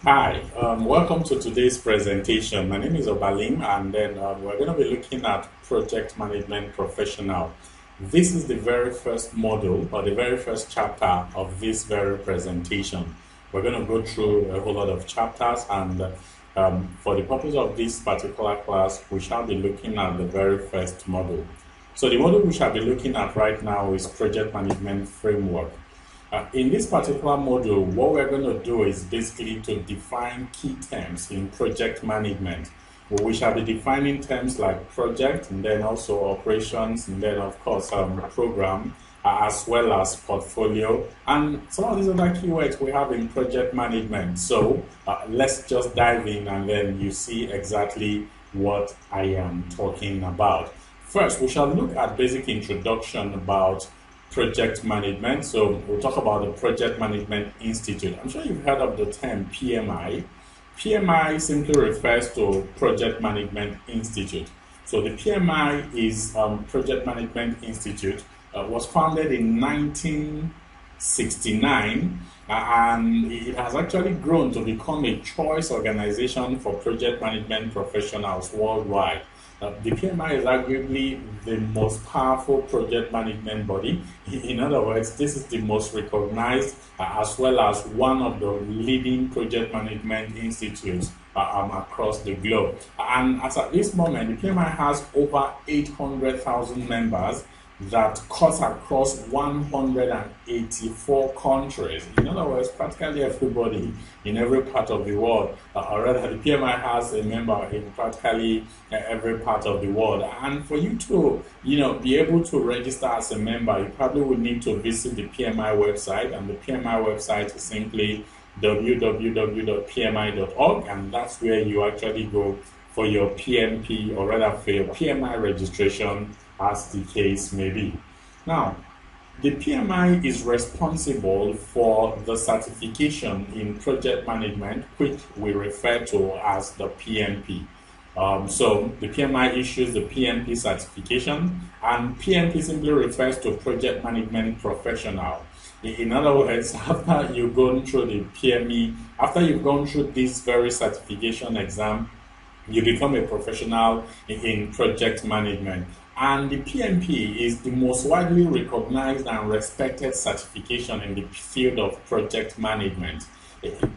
Hi, welcome to today's presentation. My name is Obalim, and then we're going to be looking at project management professional. This is the very first module or the very first chapter of this very presentation. We're going to go through a whole lot of chapters, and for the purpose of this particular class, we shall be looking at the very first module. So the module we shall be looking at right now is project management framework. In this particular module, what we're going to do is basically to define key terms in project management. We shall be defining terms like project, and then also operations, and then of course program, as well as portfolio, and some of these other keywords we have in project management. So let's just dive in, and then you see exactly what I am talking about. First, we shall look at basic introduction about project management. So we'll talk about the Project Management Institute. I'm sure you've heard of the term PMI. PMI simply refers to Project Management Institute. So the PMI is Project Management Institute, was founded in 1969, and it has actually grown to become a choice organization for project management professionals worldwide. The PMI is arguably the most powerful project management body. In other words, this is the most recognized as well as one of the leading project management institutes across the globe. And as at this moment, the PMI has over 800,000 members that cuts across 184 countries. In other words, practically everybody in every part of the world, or rather the PMI has a member in practically every part of the world. And for you to, be able to register as a member, you probably would need to visit the PMI website, and the PMI website is simply www.pmi.org, and that's where you actually go for your PMP, or rather for your PMI registration, as the case may be. Now, the PMI is responsible for the certification in project management, which we refer to as the PMP. So the PMI issues the PMP certification, and PMP simply refers to project management professional. In other words, after you've gone through the PME, after you've gone through this very certification exam, you become a professional in project management. And the PMP is the most widely recognized and respected certification in the field of project management.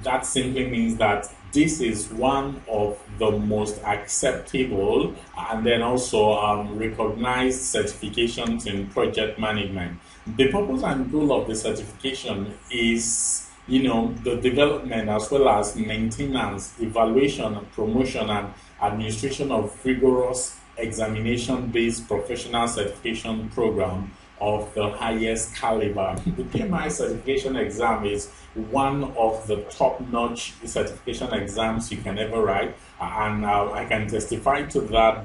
That simply means that this is one of the most acceptable and then also recognized certifications in project management. The purpose and goal of the certification is the development as well as maintenance, evaluation, promotion, and administration of rigorous examination-based professional certification program of the highest caliber. The PMI certification exam is one of the top-notch certification exams you can ever write, and I can testify to that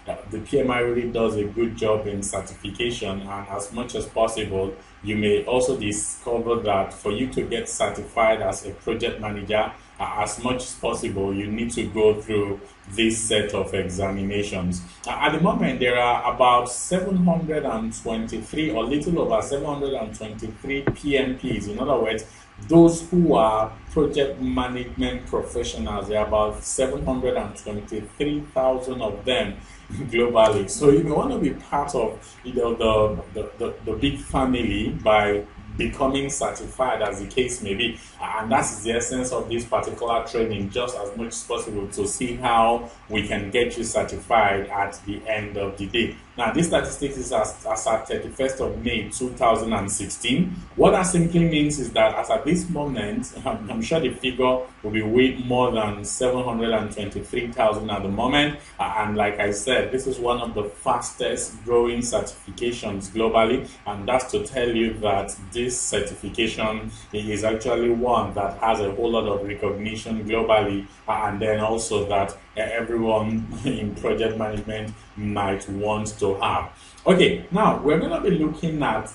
the PMI really does a good job in certification, and as much as possible, you may also discover that for you to get certified as a project manager, as much as possible, you need to go through this set of examinations. At the moment, there are about 723 or little over 723 PMPs. In other words, those who are project management professionals, there are about 723,000 of them globally. So you may want to be part of the big family by becoming certified, as the case may be. And that's the essence of this particular training, just as much as possible to see how we can get you certified at the end of the day. Now, this statistics is as at 31st of May 2016. What that simply means is that as at this moment, I'm sure the figure will be way more than 723,000 at the moment. And like I said, this is one of the fastest growing certifications globally. And that's to tell you that this certification is actually one that has a whole lot of recognition globally, and then also that everyone in project management might want to have. Okay, now we're going to be looking at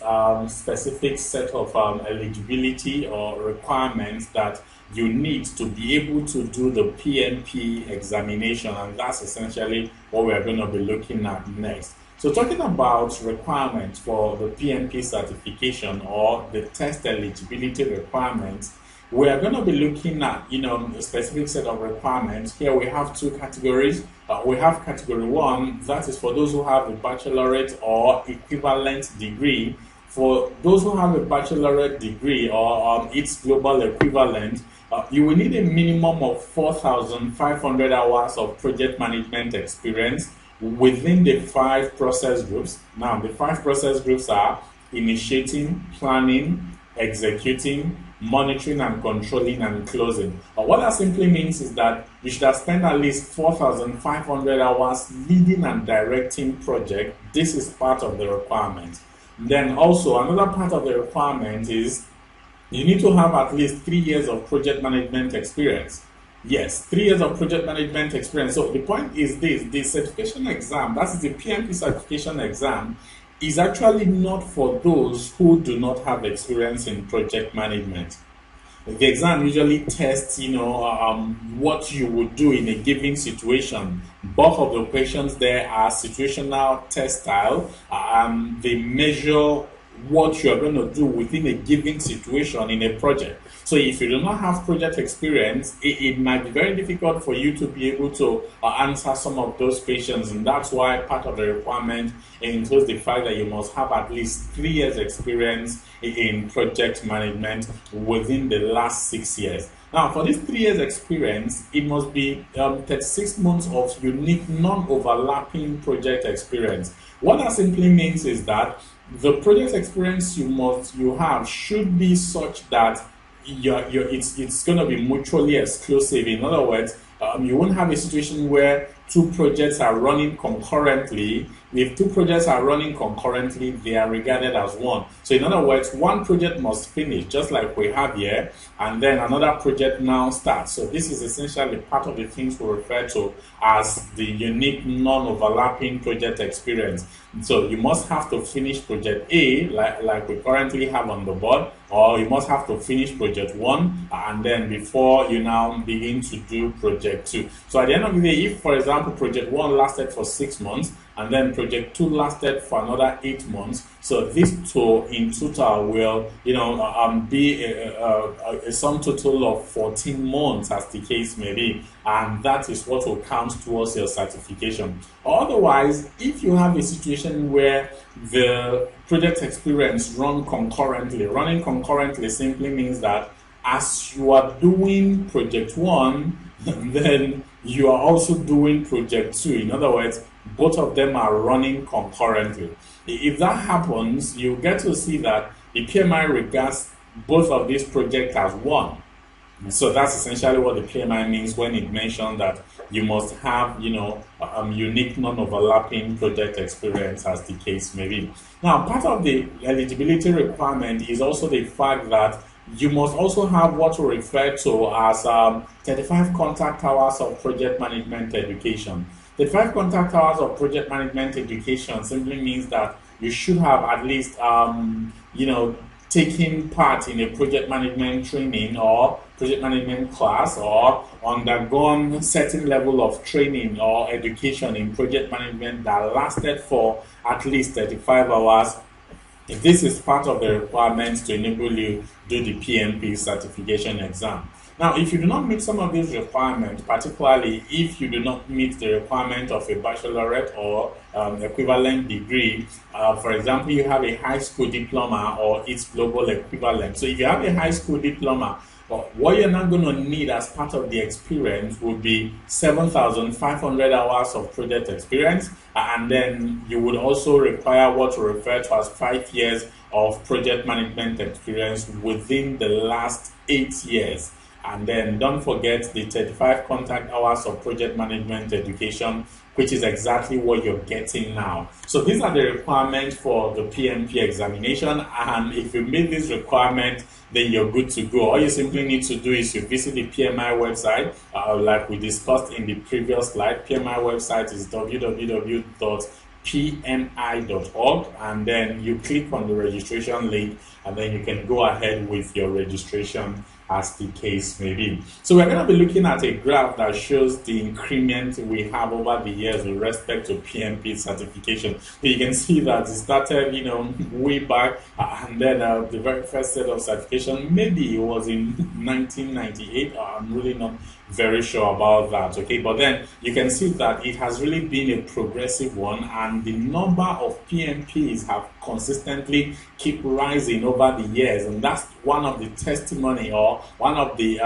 specific set of eligibility or requirements that you need to be able to do the PMP examination, and that's essentially what we're going to be looking at next. So talking about requirements for the PMP certification or the test eligibility requirements, we are going to be looking at, a specific set of requirements. Here we have two categories. We have category 1, that is for those who have a baccalaureate or equivalent degree. For those who have a baccalaureate degree or its global equivalent, you will need a minimum of 4,500 hours of project management experience within the 5 process groups. Now, the 5 process groups are initiating, planning, executing, monitoring and controlling, and closing. What that simply means is that you should have spent at least 4,500 hours leading and directing project. This is part of the requirement. Then also another part of the requirement is you need to have at least 3 years of project management experience. Yes, 3 years of project management experience. So the point is this: the certification exam, that is the PMP certification exam, is actually not for those who do not have experience in project management. The exam usually tests, what you would do in a given situation. Both of the questions there are situational test style. They measure what you're going to do within a given situation in a project. So if you do not have project experience, it might be very difficult for you to be able to answer some of those questions, and that's why part of the requirement includes the fact that you must have at least 3 years experience in project management within the last 6 years. Now, for this 3 years experience, it must be 36 months of unique, non-overlapping project experience. What that simply means is that the project experience you have should be such that it's going to be mutually exclusive. In other words, you won't have a situation where 2 projects are running concurrently. If 2 projects are running concurrently, they are regarded as one. So in other words, one project must finish, just like we have here, and then another project now starts. So this is essentially part of the things we refer to as the unique non-overlapping project experience. So you must have to finish project A, like we currently have on the board, or you must have to finish project 1, and then before you now begin to do project 2. So at the end of the day, if, for example, project 1 lasted for 6 months, and then project 2 lasted for another 8 months. So these two in total will, be a sum total of 14 months, as the case may be, and that is what will count towards your certification. Otherwise, if you have a situation where the project experience running concurrently simply means that as you are doing project 1, then you are also doing project 2. In other words, both of them are running concurrently. If that happens, you get to see that the PMI regards both of these projects as one. So that's essentially what the PMI means when it mentions that you must have, unique non-overlapping project experience, as the case may be. Now, part of the eligibility requirement is also the fact that you must also have what we refer to as 35 contact hours of project management education. The 5 contact hours of project management education simply means that you should have at least, taking part in a project management training or project management class, or undergone certain level of training or education in project management that lasted for at least 35 hours. This is part of the requirements to enable you to do the PMP certification exam. Now, if you do not meet some of these requirements, particularly if you do not meet the requirement of a baccalaureate or equivalent degree, for example, you have a high school diploma or its global equivalent. So if you have a high school diploma, what you're not going to need as part of the experience would be 7,500 hours of project experience, and then you would also require what we refer to as 5 years of project management experience within the last 8 years. And then don't forget the 35 contact hours of project management education, which is exactly what you're getting now. So these are the requirements for the PMP examination, and if you meet this requirement, then you're good to go. All you simply need to do is you visit the PMI website, like we discussed in the previous slide. PMI website is www.pmi.org, and then you click on the registration link, and then you can go ahead with your registration as the case may be. So we're going to be looking at a graph that shows the increment we have over the years with respect to PMP certification. So you can see that it started, way back, and then the very first set of certification, maybe it was in 1998. I'm really not very sure about that, okay? But then you can see that it has really been a progressive one, and the number of PMPs have consistently keep rising over the years, and that's one of the testimony or one of the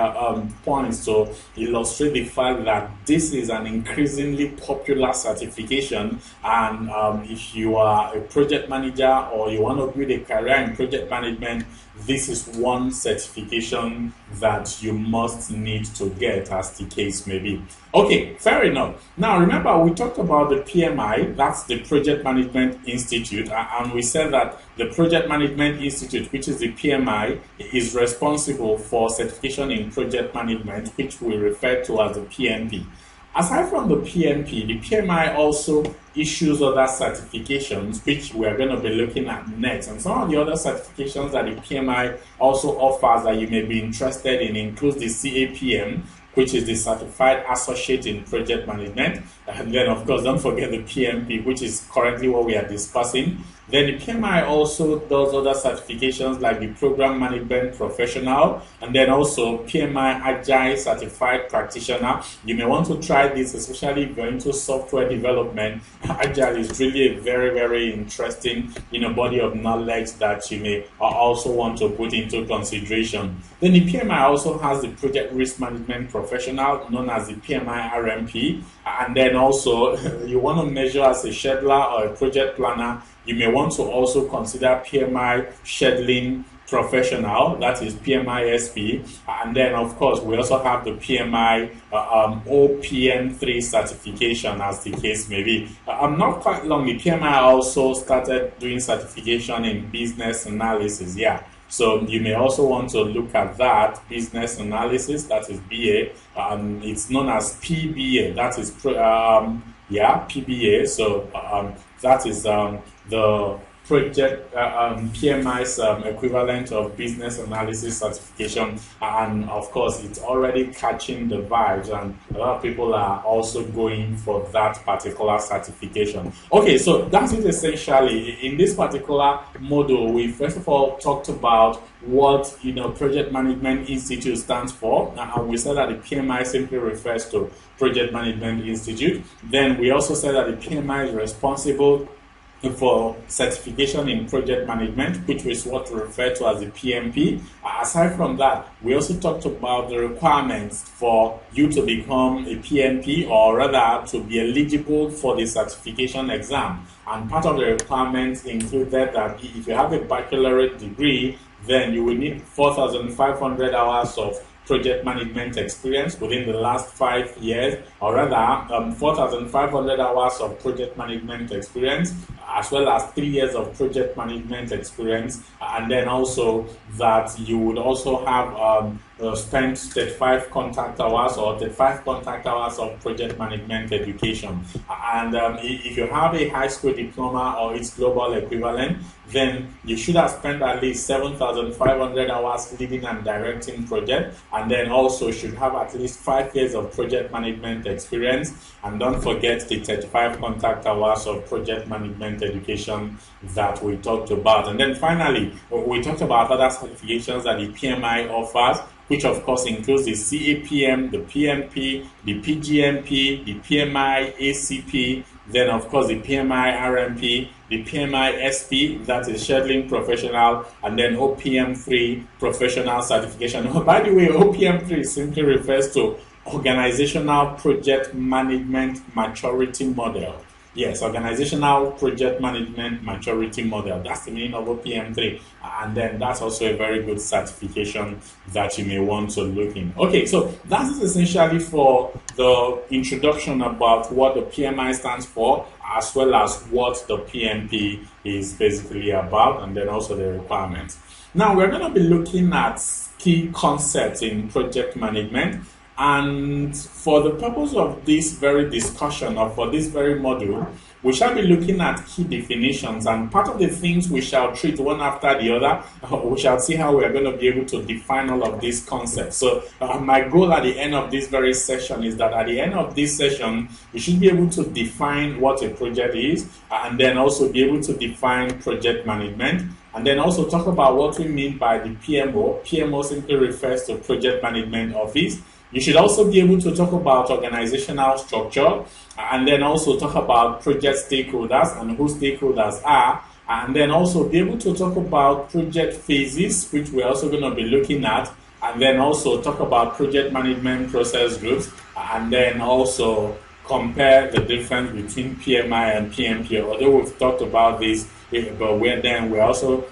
points to illustrate the fact that this is an increasingly popular certification. And if you are a project manager or you want to build a career in project management, this is one certification that you must need to get, as the case may be. Okay, fair enough. Now remember, we talked about the PMI, that's the Project Management Institute, and we said that the Project Management Institute, which is the PMI, is responsible for certification in project management, which we refer to as the PMP. Aside from the PMP, the PMI also issues other certifications, which we are going to be looking at next. And some of the other certifications that the PMI also offers that you may be interested in includes the CAPM, which is the Certified Associate in Project Management. And then, of course, don't forget the PMP, which is currently what we are discussing. Then the PMI also does other certifications like the Program Management Professional, and then also PMI Agile Certified Practitioner. You may want to try this, especially if you're into software development. Agile is really a very, very interesting, body of knowledge that you may also want to put into consideration. Then the PMI also has the Project Risk Management Professional, known as the PMI RMP, and then also you want to measure as a scheduler or a project planner. You may want to also consider PMI Scheduling Professional, that is PMI SP, and then of course we also have the PMI OPM3 certification, as the case may be. Not quite long, the PMI also started doing certification in business analysis, So you may also want to look at that, business analysis, that is BA. It's known as PBA, that is PBA. So that is the project PMI's equivalent of business analysis certification, and of course it's already catching the vibes, and a lot of people are also going for that particular certification. Okay, so that's it essentially. In this particular module, we first of all talked about what Project Management Institute stands for, and we said that the PMI simply refers to Project Management Institute. Then we also said that the PMI is responsible for certification in project management, which is what we refer to as the PMP. Aside from that, we also talked about the requirements for you to become a PMP, or rather to be eligible for the certification exam. And part of the requirements included that if you have a baccalaureate degree, then you will need 4,500 hours of project management experience within the last 5 years, or rather 4,500 hours of project management experience, as well as 3 years of project management experience, and then also that you would also have spent 35 contact hours or 35 contact hours of project management education. And if you have a high school diploma or its global equivalent, then you should have spent at least 7,500 hours leading and directing projects, and then also should have at least 5 years of project management experience. And don't forget the 35 contact hours of project management education that we talked about. And then finally, we talked about other certifications that the PMI offers, which of course includes the CAPM, the PMP, the PGMP, the PMI ACP, then of course the PMI RMP, the PMI SP, that is Scheduling Professional, and then OPM3 Professional Certification. Oh, by the way, OPM3 simply refers to Organizational Project Management Maturity Model. Yes, Organizational Project Management Maturity Model. That's the meaning of OPM3. And then that's also a very good certification that you may want to look in. Okay, so that is essentially for the introduction about what the PMI stands for, as well as what the PMP is basically about, and then also the requirements. Now, we're going to be looking at key concepts in project management. And for the purpose of this very discussion, or for this very module, we shall be looking at key definitions, and part of the things we shall treat one after the other. We shall see how we are going to be able to define all of these concepts. So my goal at the end of this very session is that at the end of this session, you should be able to define what a project is, and then also be able to define project management, and then also talk about what we mean by the PMO. PMO simply refers to Project Management Office. You should also be able to talk about organizational structure, and then also talk about project stakeholders and who stakeholders are, and then also be able to talk about project phases, which we're also going to be looking at, and then also talk about project management process groups, and then also compare the difference between PMI and PMP. Although we've talked about this, but we're also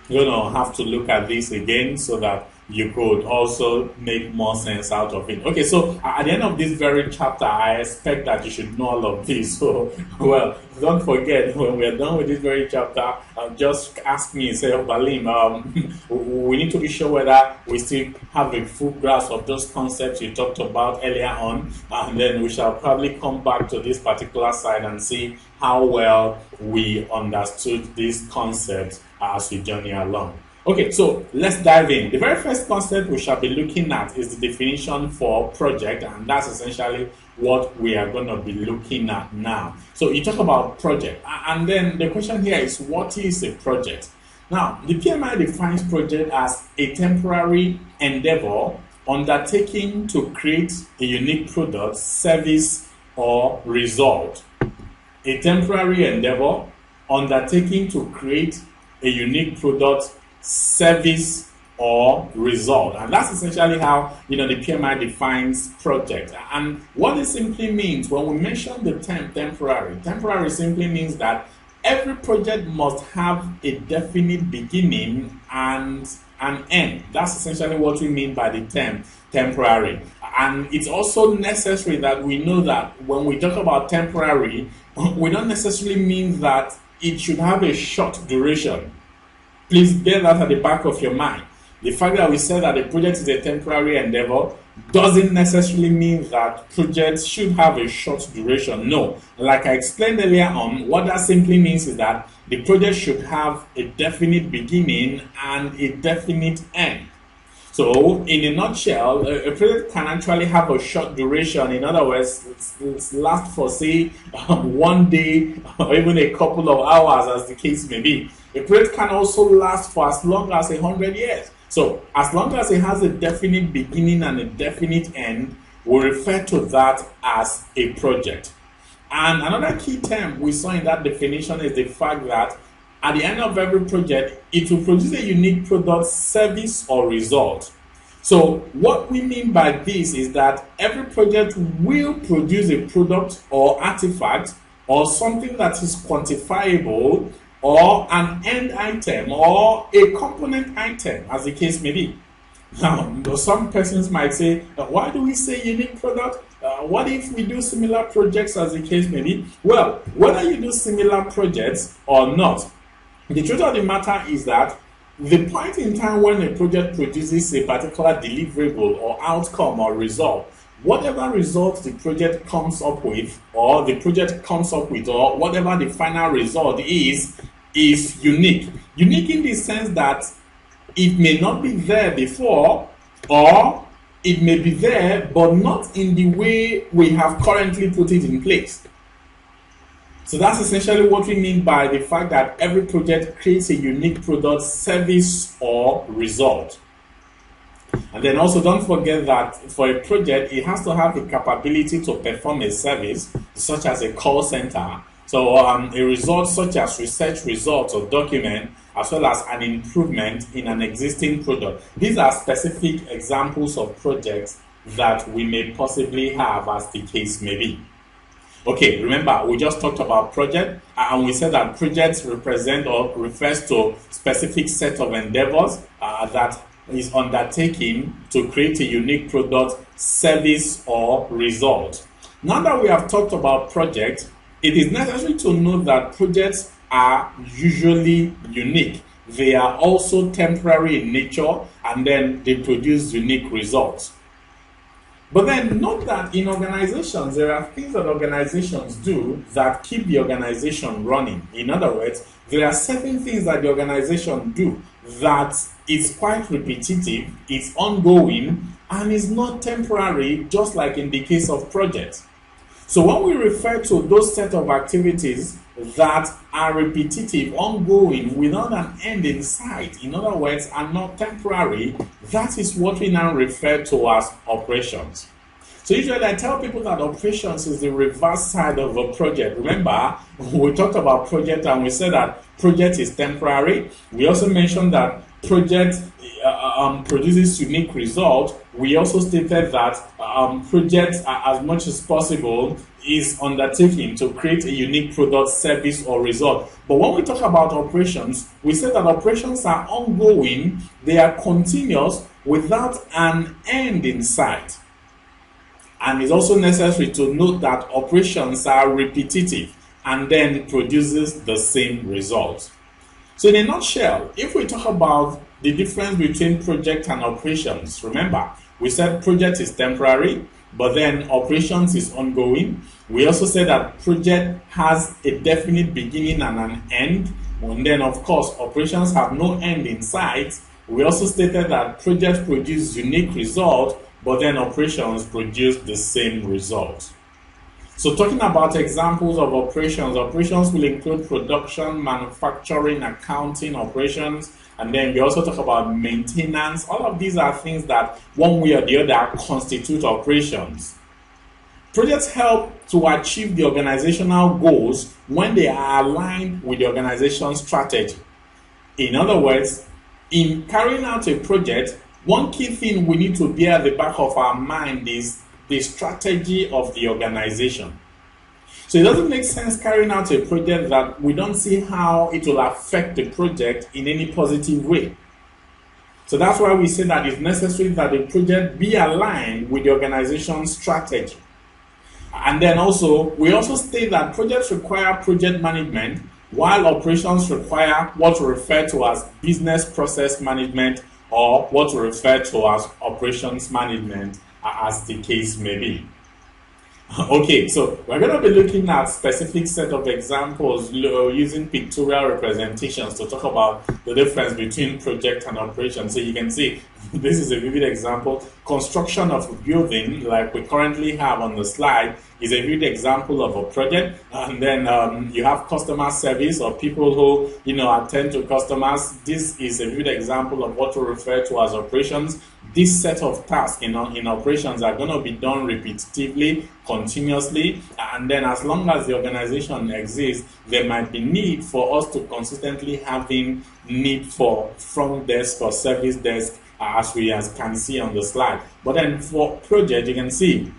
going to have to look at this again so that you could also make more sense out of it. Okay, so at the end of this very chapter, I expect that you should know all of this. So, well, don't forget, when we're done with this very chapter, just ask me and say, oh, Balim, we need to be sure whether we still have a full grasp of those concepts you talked about earlier on, and then we shall probably come back to this particular side and see how well we understood these concepts as we journey along. Okay, so let's dive in. The very first concept we shall be looking at is the definition for project, and that's essentially what we are going to be looking at now. So you talk about project, and then the question here is, what is a project? Now, the PMI defines project as a temporary endeavor undertaking to create a unique product, service, or result. A temporary endeavor undertaking to create a unique product, service, or result. And that's essentially how the PMI defines project. And what it simply means when we mention the term temporary simply means that every project must have a definite beginning and an end. That's essentially what we mean by the term temporary. And it's also necessary that we know that when we talk about temporary, we don't necessarily mean that it should have a short duration. Please bear that at the back of your mind. The fact that we said that a project is a temporary endeavor doesn't necessarily mean that projects should have a short duration. No. Like I explained earlier on, what that simply means is that the project should have a definite beginning and a definite end. So, in a nutshell, a project can actually have a short duration. In other words, it's last for, say, 1 day or even a couple of hours, as the case may be. A project can also last for as long as 100 years. So, as long as it has a definite beginning and a definite end, we refer to that as a project. And another key term we saw in that definition is the fact that at the end of every project, it will produce a unique product, service, or result. So what we mean by this is that every project will produce a product or artifact or something that is quantifiable or an end item or a component item, as the case may be. Now, some persons might say, why do we say unique product? What if we do similar projects, as the case may be? Well, whether you do similar projects or not, the truth of the matter is that the point in time when a project produces a particular deliverable or outcome or result, whatever result the project comes up with, or whatever the final result is unique. Unique in the sense that it may not be there before, or it may be there, but not in the way we have currently put it in place. So that's essentially what we mean by the fact that every project creates a unique product, service, or result. And then also don't forget that for a project, it has to have the capability to perform a service, such as a call center. So a result such as research results or document, as well as an improvement in an existing product. These are specific examples of projects that we may possibly have, as the case may be. Okay, remember, we just talked about project, and we said that projects represent or refers to specific set of endeavors that is undertaken to create a unique product, service, or result. Now that we have talked about projects, it is necessary to note that projects are usually unique. They are also temporary in nature, and then they produce unique results. But then note that in organizations, there are things that organizations do that keep the organization running. In other words, there are certain things that the organization do that is quite repetitive, it's ongoing, and is not temporary, just like in the case of projects. So when we refer to those set of activities that are repetitive, ongoing, without an end in sight, in other words, are not temporary, that is what we now refer to as operations. So usually I tell people that operations is the reverse side of a project. Remember, we talked about project and we said that project is temporary. We also mentioned that project produces unique results. We also stated that project, as much as possible, is undertaking to create a unique product, service, or result. But when we talk about operations, we say that operations are ongoing, they are continuous, without an end in sight. And it's also necessary to note that operations are repetitive and then it produces the same result. So in a nutshell, if we talk about the difference between project and operations, remember, we said project is temporary, but then operations is ongoing. We also said that project has a definite beginning and an end, and then of course operations have no end in sight. We also stated that projects produce unique results, but then operations produce the same result. So talking about examples of operations, operations will include production, manufacturing, accounting, operations, and then we also talk about maintenance. All of these are things that one way or the other constitute operations. Projects help to achieve the organizational goals when they are aligned with the organization's strategy. In other words, in carrying out a project, one key thing we need to bear at the back of our mind is the strategy of the organization. So it doesn't make sense carrying out a project that we don't see how it will affect the project in any positive way. So that's why we say that it's necessary that the project be aligned with the organization's strategy. And then also, we also state that projects require project management, while operations require what we refer to as business process management or what we refer to as operations management, as the case may be. Okay, so we're going to be looking at specific set of examples using pictorial representations to talk about the difference between project and operation. So you can see this is a vivid example. Construction of a building, like we currently have on the slide, is a vivid example of a project. And then you have customer service or people who attend to customers. This is a vivid example of what we refer to as operations. This set of tasks in operations are going to be done repetitively, continuously, and then as long as the organization exists, there might be need for us to consistently having need for front desk or service desk, as we can see on the slide. But then for project, you can see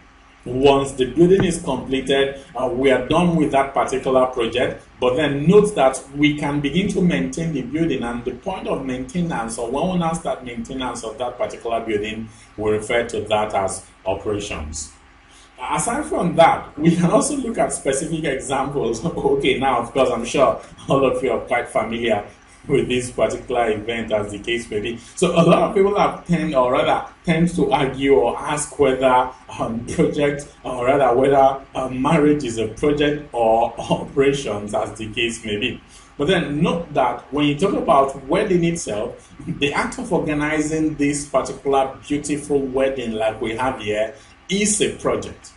once the building is completed, we are done with that particular project. But then note that we can begin to maintain the building, and the point of maintenance, or when we now start maintenance of that particular building, we refer to that as operations. Aside from that, we can also look at specific examples. Okay, now of course I'm sure all of you are quite familiar with this particular event, as the case may be. So a lot of people have tend to argue or ask whether project, or rather whether marriage is a project or operations, as the case may be. But then note that when you talk about wedding itself, the act of organizing this particular beautiful wedding like we have here is a project.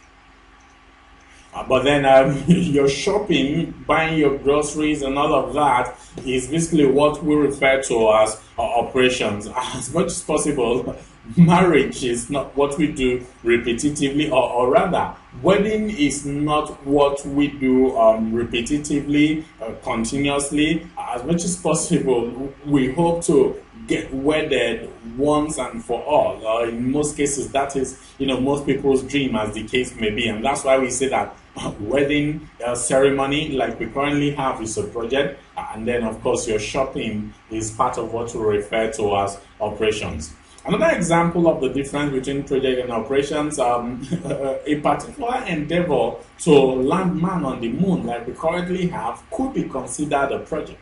But then your shopping, buying your groceries and all of that is basically what we refer to as operations. As much as possible, marriage is not what we do repetitively, or rather, wedding is not what we do repetitively, continuously. As much as possible, we hope to get wedded once and for all. In most cases, that is, most people's dream, as the case may be. And that's why we say that wedding ceremony, like we currently have, is a project. And then, of course, your shopping is part of what we refer to as operations. Another example of the difference between project and operations, a particular endeavor to land man on the moon, like we currently have, could be considered a project.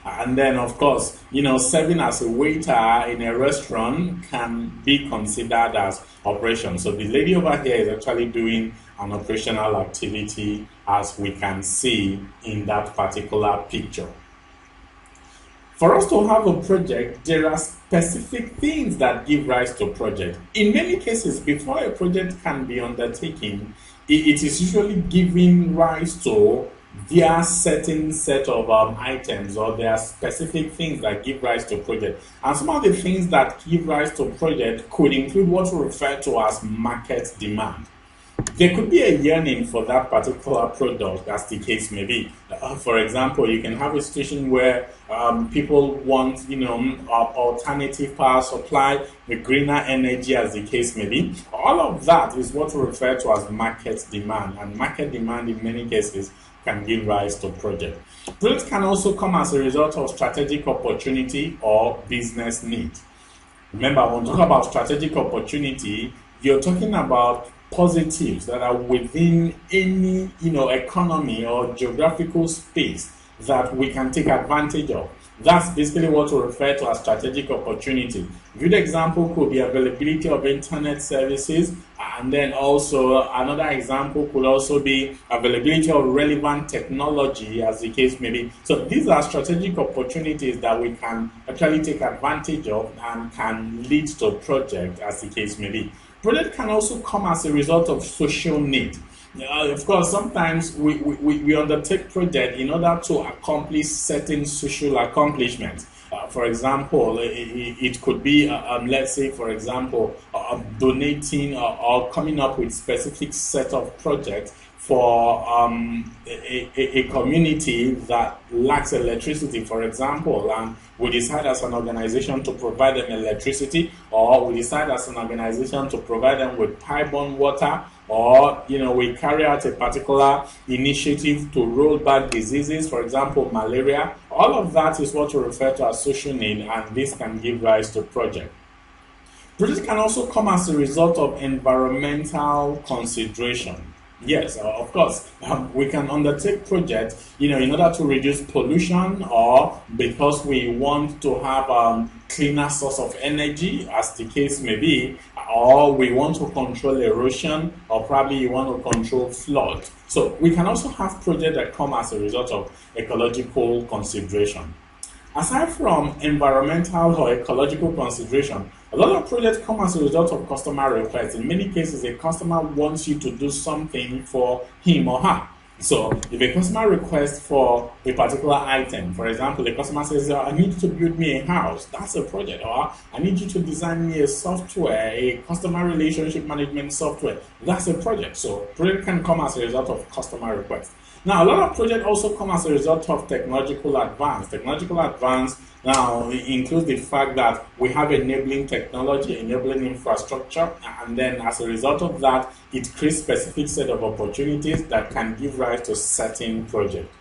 And then, of course, serving as a waiter in a restaurant can be considered as operation. So the lady over here is actually doing an operational activity, as we can see in that particular picture. For us to have a project, there are specific things that give rise to project. In many cases, before a project can be undertaken, it is usually giving rise to their certain set of items, or there are specific things that give rise to project. And some of the things that give rise to project could include what we refer to as market demand. There could be a yearning for that particular product, as the case may be. For example, you can have a situation where people want, alternative power supply, the greener energy, as the case may be. All of that is what we refer to as market demand, and market demand in many cases can give rise to project. Project can also come as a result of strategic opportunity or business need. Remember, when we talk about strategic opportunity, you're talking about positives that are within any economy or geographical space that we can take advantage of. That's basically what we refer to as strategic opportunity. A good example could be availability of internet services, and then also another example could also be availability of relevant technology, as the case may be. So these are strategic opportunities that we can actually take advantage of and can lead to a project, as the case may be. Project can also come as a result of social need. Of course, sometimes we undertake project in order to accomplish certain social accomplishments. For example, it could be, let's say, for example, donating or coming up with specific set of projects for a community that lacks electricity, for example, and we decide as an organization to provide them electricity, or we decide as an organization to provide them with pipe-borne water, or we carry out a particular initiative to roll back diseases, for example, malaria. All of that is what we refer to as social need, and this can give rise to project. Project can also come as a result of environmental consideration. Yes, of course, we can undertake projects, in order to reduce pollution, or because we want to have cleaner source of energy, as the case may be, or we want to control erosion, or probably you want to control flood. So we can also have projects that come as a result of ecological consideration. Aside from environmental or ecological consideration, a lot of projects come as a result of customer requests. In many cases, a customer wants you to do something for him or her. So if a customer requests for a particular item, for example, a customer says, I need you to build me a house, that's a project. Or I need you to design me a software, a customer relationship management software, that's a project. So project can come as a result of customer requests. Now, a lot of projects also come as a result of technological advance. Technological advance now includes the fact that we have enabling technology, enabling infrastructure, and then as a result of that, it creates specific set of opportunities that can give rise to certain projects.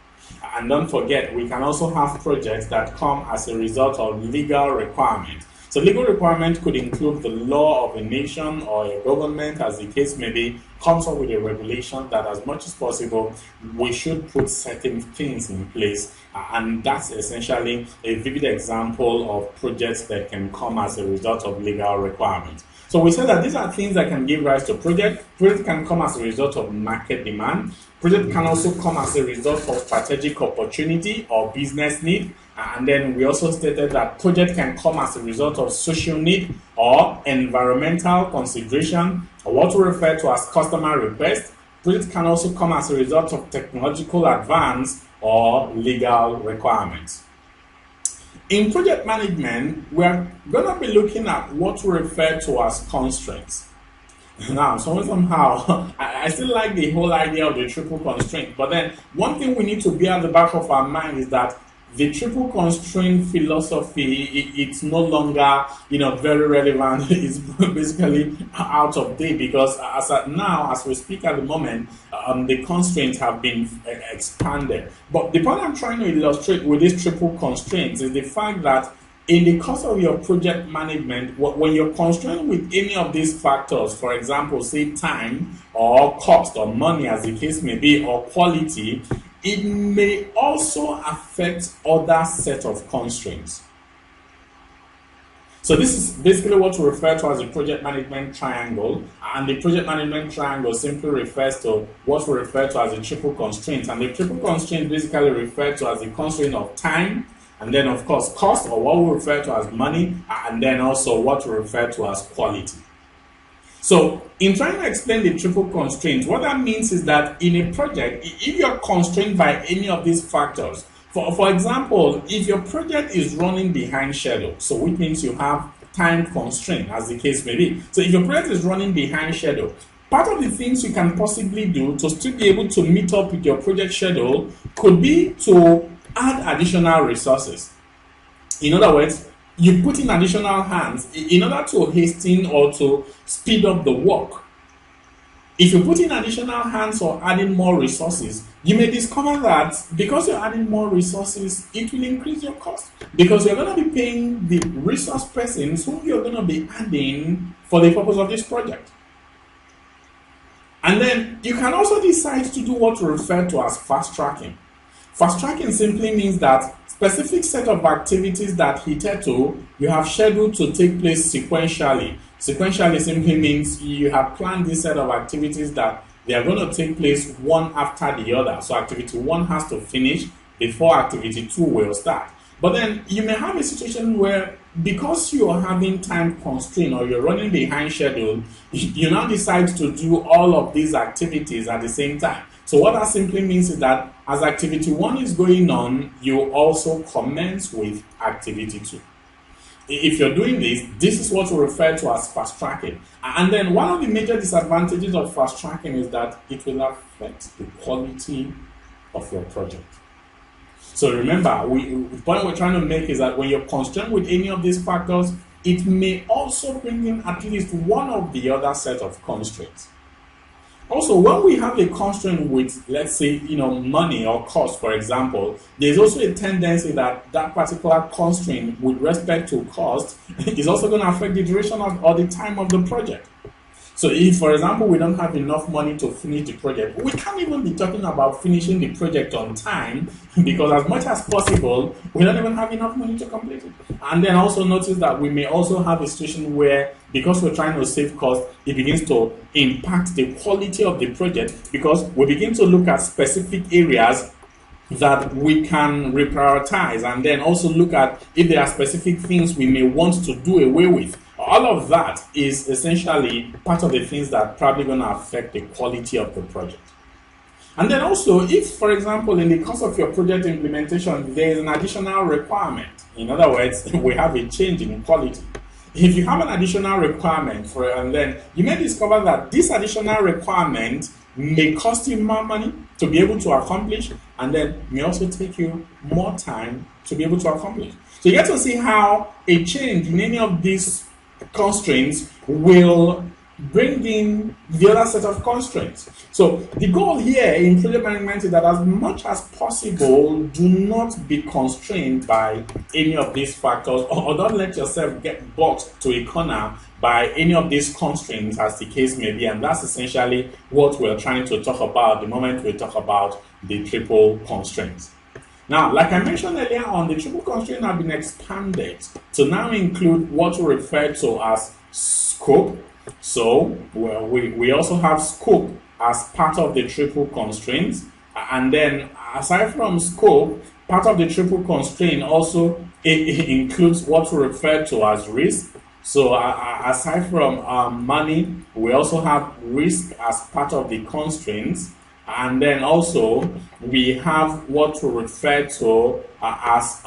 And don't forget, we can also have projects that come as a result of legal requirements. So legal requirement could include the law of a nation or a government, as the case may be, comes up with a regulation that as much as possible, we should put certain things in place. And that's essentially a vivid example of projects that can come as a result of legal requirements. So we said that these are things that can give rise to project. Project can come as a result of market demand. Project can also come as a result of strategic opportunity or business need. And then we also stated that project can come as a result of social need or environmental consideration, or what we refer to as customer request. Project can also come as a result of technological advance or legal requirements. In project management, we're going to be looking at what we refer to as constraints. Now, somehow, I still like the whole idea of the triple constraint, but then one thing we need to be at the back of our mind is that the triple constraint philosophy, it's no longer, very relevant. It's basically out of date, because as we speak at the moment, the constraints have been expanded. But the point I'm trying to illustrate with these triple constraints is the fact that in the course of your project management, when you're constrained with any of these factors, for example, say time or cost or money, as the case may be, or quality, it may also affect other set of constraints. So this is basically what we refer to as the project management triangle, and the project management triangle simply refers to what we refer to as the triple constraint, and the triple constraint basically referred to as the constraint of time, and then of course cost, or what we refer to as money, and then also what we refer to as quality. So in trying to explain the triple constraint, what that means is that in a project, if you're constrained by any of these factors, for example, if your project is running behind schedule, so which means you have time constraint, as the case may be. So if your project is running behind schedule, part of the things you can possibly do to still be able to meet up with your project schedule could be to add additional resources. In other words, you put in additional hands in order to hasten or to speed up the work. If you put in additional hands or adding more resources, you may discover that because you're adding more resources, it will increase your cost, because you're going to be paying the resource persons whom you're going to be adding for the purpose of this project. And then you can also decide to do what we refer to as fast tracking. Fast tracking simply means that specific set of activities that hitherto you have scheduled to take place sequentially. Sequentially simply means you have planned this set of activities that they are going to take place one after the other. So activity 1 has to finish before activity 2 will start. But then you may have a situation where, because you are having time constraint or you're running behind schedule, you now decide to do all of these activities at the same time. So what that simply means is that as activity 1 is going on, you also commence with activity 2. If you're doing this, this is what we refer to as fast tracking. And then one of the major disadvantages of fast tracking is that it will affect the quality of your project. So remember, the point we're trying to make is that when you're constrained with any of these factors, it may also bring in at least one of the other set of constraints. Also, when we have a constraint with, let's say, money or cost, for example, there's also a tendency that that particular constraint with respect to cost is also going to affect the duration of, or the time of the project. So if, for example, we don't have enough money to finish the project, we can't even be talking about finishing the project on time, because as much as possible, we don't even have enough money to complete it. And then also notice that we may also have a situation where, because we're trying to save costs, it begins to impact the quality of the project, because we begin to look at specific areas that we can reprioritize, and then also look at if there are specific things we may want to do away with. All of that is essentially part of the things that are probably going to affect the quality of the project. And then also, if, for example, in the course of your project implementation, there is an additional requirement. In other words, we have a change in quality. If you have an additional requirement and then you may discover that this additional requirement may cost you more money to be able to accomplish, and then may also take you more time to be able to accomplish. So you get to see how a change in any of these constraints will bring in the other set of constraints. So the goal here in project management is that as much as possible, do not be constrained by any of these factors, or don't let yourself get boxed to a corner by any of these constraints, as the case may be. And that's essentially what we're trying to talk about the moment we talk about the triple constraints. Now, like I mentioned earlier on, the triple constraint have been expanded to now include what we refer to as scope. So we also have scope as part of the triple constraints. And then aside from scope, part of the triple constraint also it includes what we refer to as risk. So aside from money, we also have risk as part of the constraints. And then also we have what we refer to as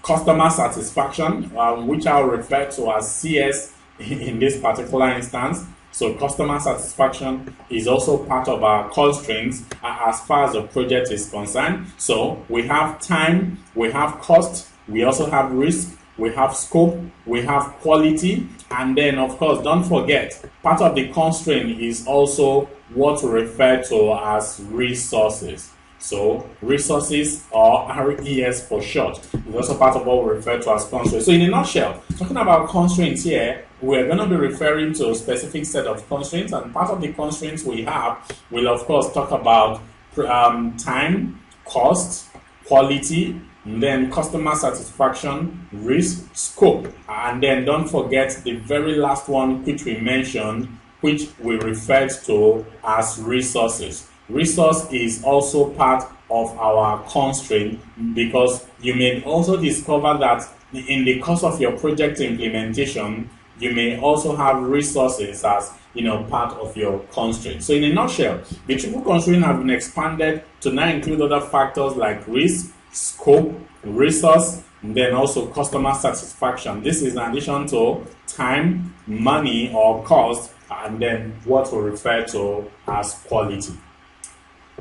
customer satisfaction, which I'll refer to as CS in this particular instance. So customer satisfaction is also part of our constraints as far as the project is concerned. So we have time, we have cost, we also have risk, we have scope, we have quality, and then of course don't forget, part of the constraint is also what we refer to as resources. So resources, or RES for short, is also part of what we refer to as constraints. So in a nutshell, talking about constraints here, we're going to be referring to a specific set of constraints, and part of the constraints we have will of course talk about time, cost, quality, and then customer satisfaction, risk, scope, and then don't forget the very last one which we mentioned, which we referred to as resources. Resource is also part of our constraint, because you may also discover that in the course of your project implementation, you may also have resources as part of your constraint. So in a nutshell, the triple constraint has been expanded to now include other factors like risk, scope, resource, and then also customer satisfaction. This is in addition to time, money or cost, and then what we refer to as quality.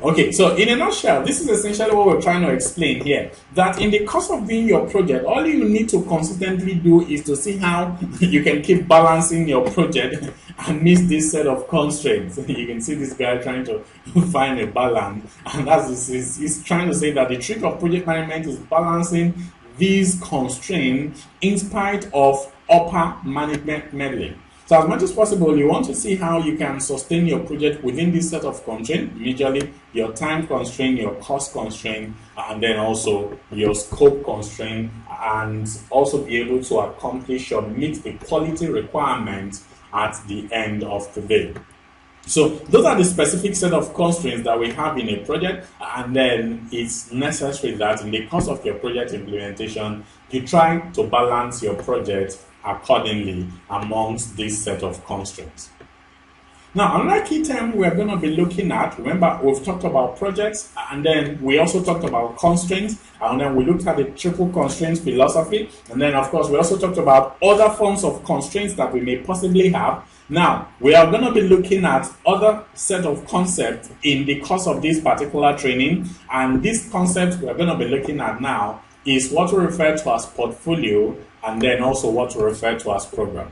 Okay, so in a nutshell, this is essentially what we're trying to explain here. That in the course of doing your project, all you need to consistently do is to see how you can keep balancing your project and meet this set of constraints. You can see this guy trying to find a balance, and he's trying to say that the trick of project management is balancing these constraints in spite of upper management meddling. So as much as possible, you want to see how you can sustain your project within this set of constraints, majorly your time constraint, your cost constraint, and then also your scope constraint, and also be able to accomplish or meet the quality requirements at the end of the day. So those are the specific set of constraints that we have in a project, and then it's necessary that in the course of your project implementation, you try to balance your project accordingly amongst this set of constraints. Now, another key term we're going to be looking at, remember we've talked about projects, and then we also talked about constraints, and then we looked at the triple constraints philosophy, and then of course we also talked about other forms of constraints that we may possibly have. Now, we are going to be looking at other set of concepts in the course of this particular training, and this concept we're going to be looking at now is what we refer to as portfolio, and then also what we refer to as program.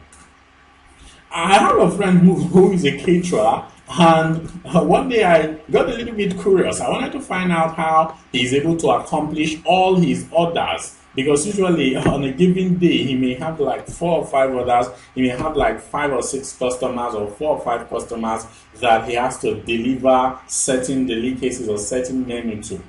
I have a friend who is a caterer, and one day I got a little bit curious. I wanted to find out how he's able to accomplish all his orders, because usually on a given day he may have like 4 or 5 orders, he may have like 5 or 6 customers or 4 or 5 customers that he has to deliver certain delicacies or certain menu to.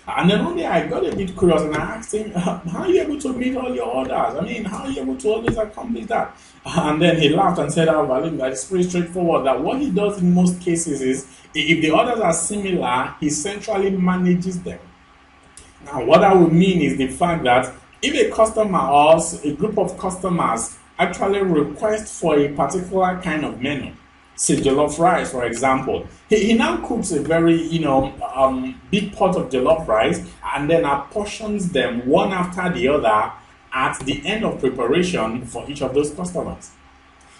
And then one day I got a bit curious and I asked him, how are you able to meet all your orders? I mean, how are you able to always accomplish that? And then he laughed and said, that it's pretty straightforward, that what he does in most cases is, if the orders are similar, he centrally manages them. Now, what that would mean is the fact that if a customer or a group of customers actually request for a particular kind of menu, say jollof rice, for example, he now cooks a very big pot of jollof rice and then apportions them one after the other at the end of preparation for each of those customers.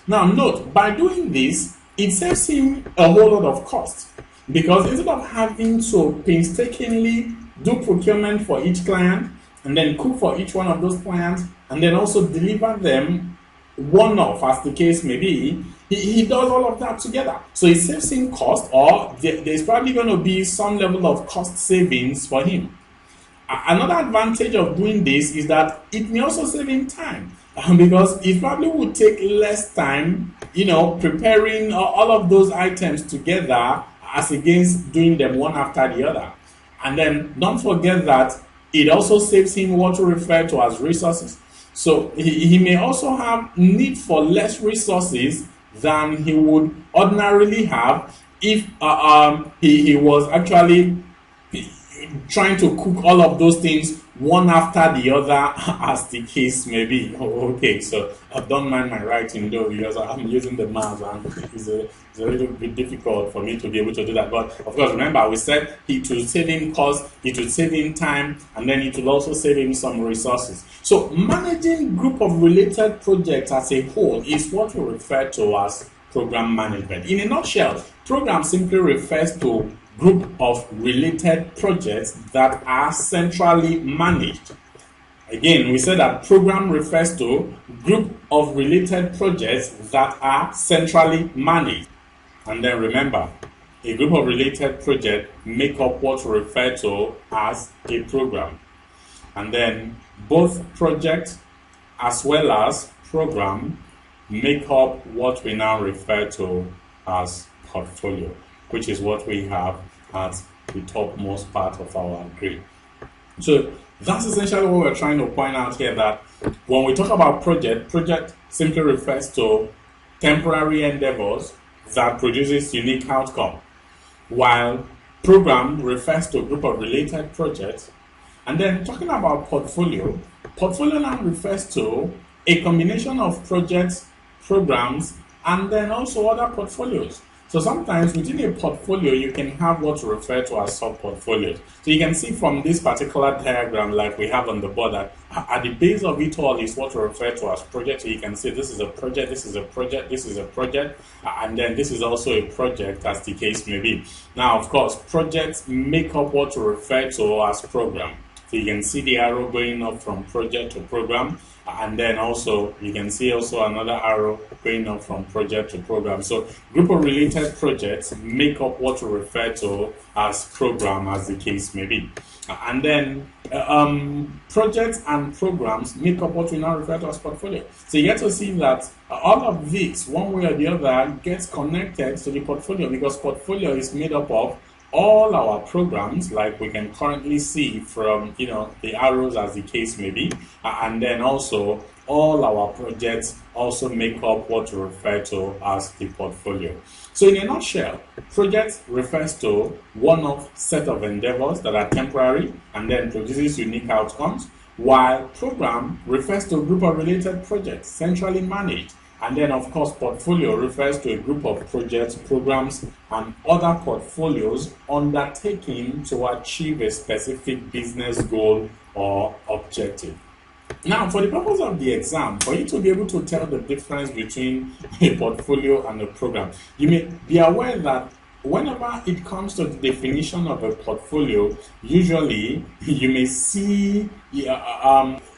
Now note, by doing this, it saves him a whole lot of cost, because instead of having to painstakingly do procurement for each client and then cook for each one of those clients and then also deliver them one-off, as the case may be, he does all of that together. So it saves him cost, or there's probably going to be some level of cost savings for him. Another advantage of doing this is that it may also save him time, because it probably would take less time, preparing all of those items together as against doing them one after the other. And then don't forget that it also saves him what we refer to as resources. So he may also have need for less resources than he would ordinarily have if he was actually trying to cook all of those things one after the other, as the case may be. Okay, so don't mind my writing though, because I'm using the mouse and it's a little bit difficult for me to be able to do that. But of course, remember, we said it will save him cost, it will save him time, and then it will also save him some resources. So managing group of related projects as a whole is what we refer to as program management. In a nutshell, program simply refers to group of related projects that are centrally managed. Again, we said that program refers to group of related projects that are centrally managed. And then remember, a group of related projects make up what we refer to as a program. And then both project as well as program make up what we now refer to as portfolio, which is what we have at the topmost part of our grade. So that's essentially what we're trying to point out here, that when we talk about project simply refers to temporary endeavors that produces unique outcome, while program refers to a group of related projects. And then talking about portfolio now refers to a combination of projects, programs, and then also other portfolios. So sometimes within a portfolio, you can have what we refer to as sub-portfolios. So you can see from this particular diagram, like we have on the board, that at the base of it all is what we refer to as project. So you can see this is a project, this is a project, this is a project, and then this is also a project, as the case may be. Now, of course, projects make up what we refer to as program. So you can see the arrow going up from project to program. And then also, you can see also another arrow going up from project to program. So group of related projects make up what we refer to as program, as the case may be. And then projects and programs make up what we now refer to as portfolio. So you get to see that all of this, one way or the other, gets connected to the portfolio, because portfolio is made up of all our programs, like we can currently see from the arrows, as the case may be, and then also all our projects also make up what we refer to as the portfolio. So in a nutshell, project refers to one-off set of endeavors that are temporary and then produces unique outcomes, while program refers to a group of related projects centrally managed. And then, of course, portfolio refers to a group of projects, programs, and other portfolios undertaken to achieve a specific business goal or objective. Now, for the purpose of the exam, for you to be able to tell the difference between a portfolio and a program, you may be aware that whenever it comes to the definition of a portfolio, usually you may see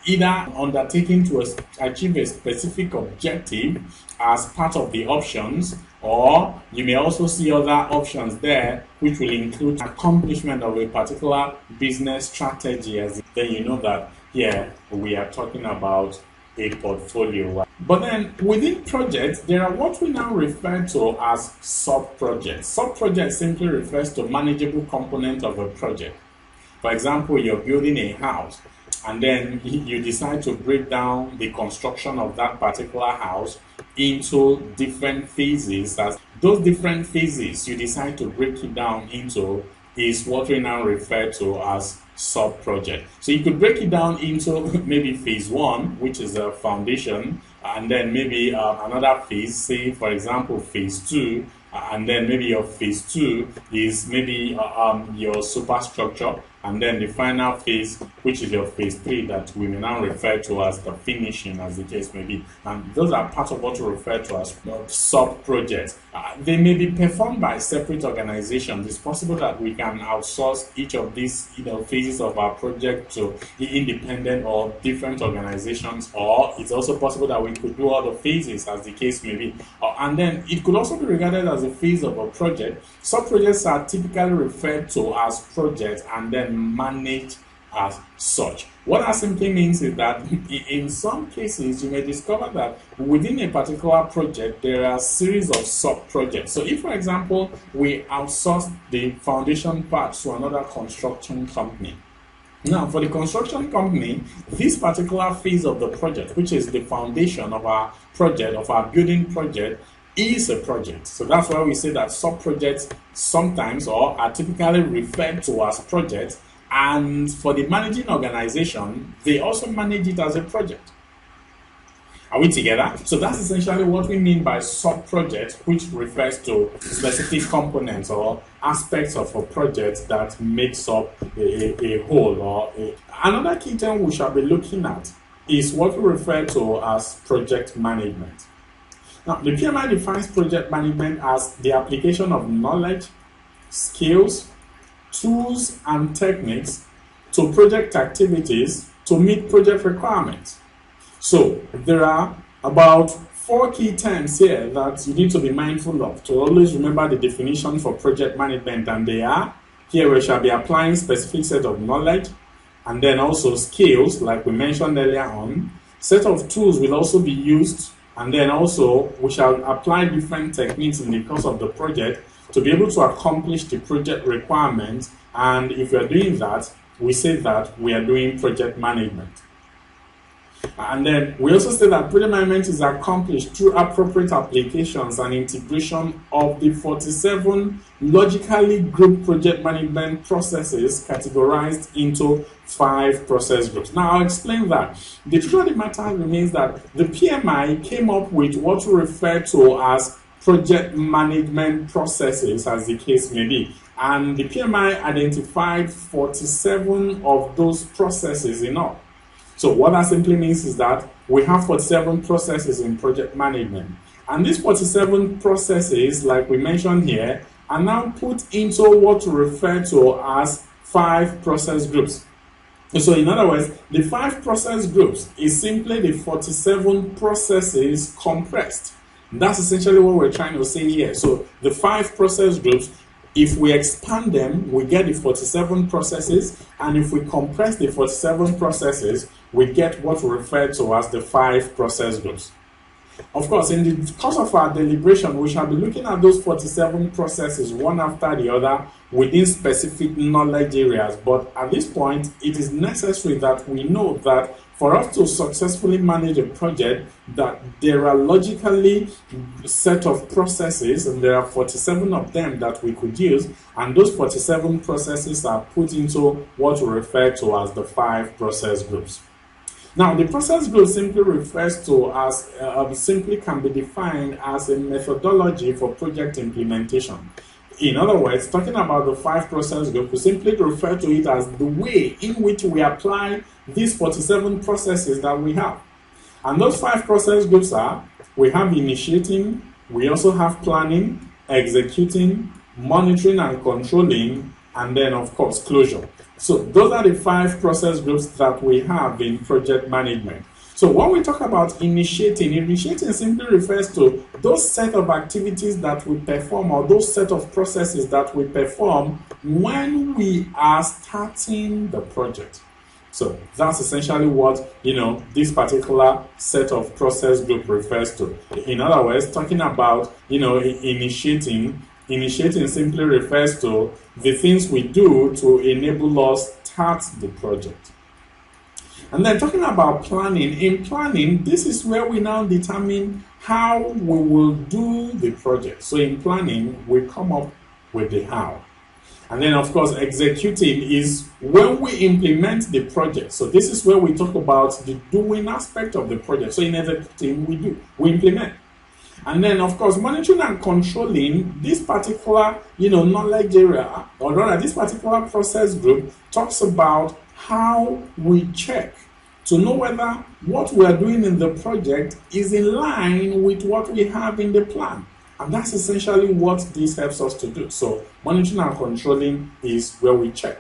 either undertaking to achieve a specific objective as part of the options, or you may also see other options there which will include accomplishment of a particular business strategy. As then you know that here we are talking about a portfolio. But then within projects, there are what we now refer to as sub-projects. Sub-project simply refers to manageable component of a project. For example, you're building a house, and then you decide to break down the construction of that particular house into different phases. As those different phases you decide to break it down into is what we now refer to as sub-project. So you could break it down into maybe phase 1, which is a foundation, and then maybe another phase, say for example phase 2, and then maybe your phase 2 is maybe your superstructure, and then the final phase, which is your phase 3, that we may now refer to as the finishing, as the case may be. And those are part of what we refer to as sub-projects. They may be performed by separate organizations. It's possible that we can outsource each of these phases of our project to independent or different organizations, or it's also possible that we could do all the phases, as the case may be. And then it could also be regarded as a phase of a project. Sub-projects are typically referred to as projects and then managed as such. What that simply means is that in some cases you may discover that within a particular project there are a series of sub-projects. So if, for example, we outsource the foundation part to another construction company, now for the construction company, this particular phase of the project, which is the foundation of our project, of our building project, is a project. So that's why we say that sub-projects sometimes or are typically referred to as projects, and for the managing organization, they also manage it as a project. Are we together? So that's essentially what we mean by sub-project, which refers to specific components or aspects of a project that makes up a whole. Another key term we shall be looking at is what we refer to as project management. Now, the PMI defines project management as the application of knowledge, skills, tools, and techniques to project activities to meet project requirements. So, there are about 4 key terms here that you need to be mindful of to always remember the definition for project management, and they are, here we shall be applying specific set of knowledge, and then also skills, like we mentioned earlier on. Set of tools will also be used, and then also we shall apply different techniques in the course of the project to be able to accomplish the project requirements. And if we are doing that, we say that we are doing project management. And then we also say that project management is accomplished through appropriate applications and integration of the 47 logically grouped project management processes categorized into 5 process groups. Now, I'll explain that. The truth of the matter remains that the PMI came up with what we refer to as project management processes, as the case may be. And the PMI identified 47 of those processes in all. So what that simply means is that we have 47 processes in project management. And these 47 processes, like we mentioned here, are now put into what we refer to as 5 process groups. So in other words, the 5 process groups is simply the 47 processes compressed. That's essentially what we're trying to say here. So the 5 process groups, if we expand them, we get the 47 processes, and if we compress the 47 processes, we get what we refer to as the 5 process groups. Of course, in the course of our deliberation, we shall be looking at those 47 processes one after the other within specific knowledge areas. But at this point, it is necessary that we know that for us to successfully manage a project, that there are logically set of processes, and there are 47 of them that we could use, and those 47 processes are put into what we refer to as the 5 process groups. Now, the process group simply refers to as, simply can be defined as a methodology for project implementation. In other words, talking about the 5 process group, we simply refer to it as the way in which we apply these 47 processes that we have. And those 5 process groups are, we have initiating, we also have planning, executing, monitoring and controlling, and then of course closure. So those are the 5 process groups that we have in project management. So when we talk about initiating simply refers to those set of activities that we perform, or those set of processes that we perform when we are starting the project. So that's essentially what, this particular set of process group refers to. In other words, talking about, initiating simply refers to the things we do to enable us start the project. And then talking about planning, in planning, this is where we now determine how we will do the project. So in planning, we come up with the how. And then of course, executing is when we implement the project. So this is where we talk about the doing aspect of the project. So in executing, we implement. And then, of course, monitoring and controlling, this particular, knowledge area, or rather, this particular process group talks about how we check to know whether what we are doing in the project is in line with what we have in the plan. And that's essentially what this helps us to do. So monitoring and controlling is where we check.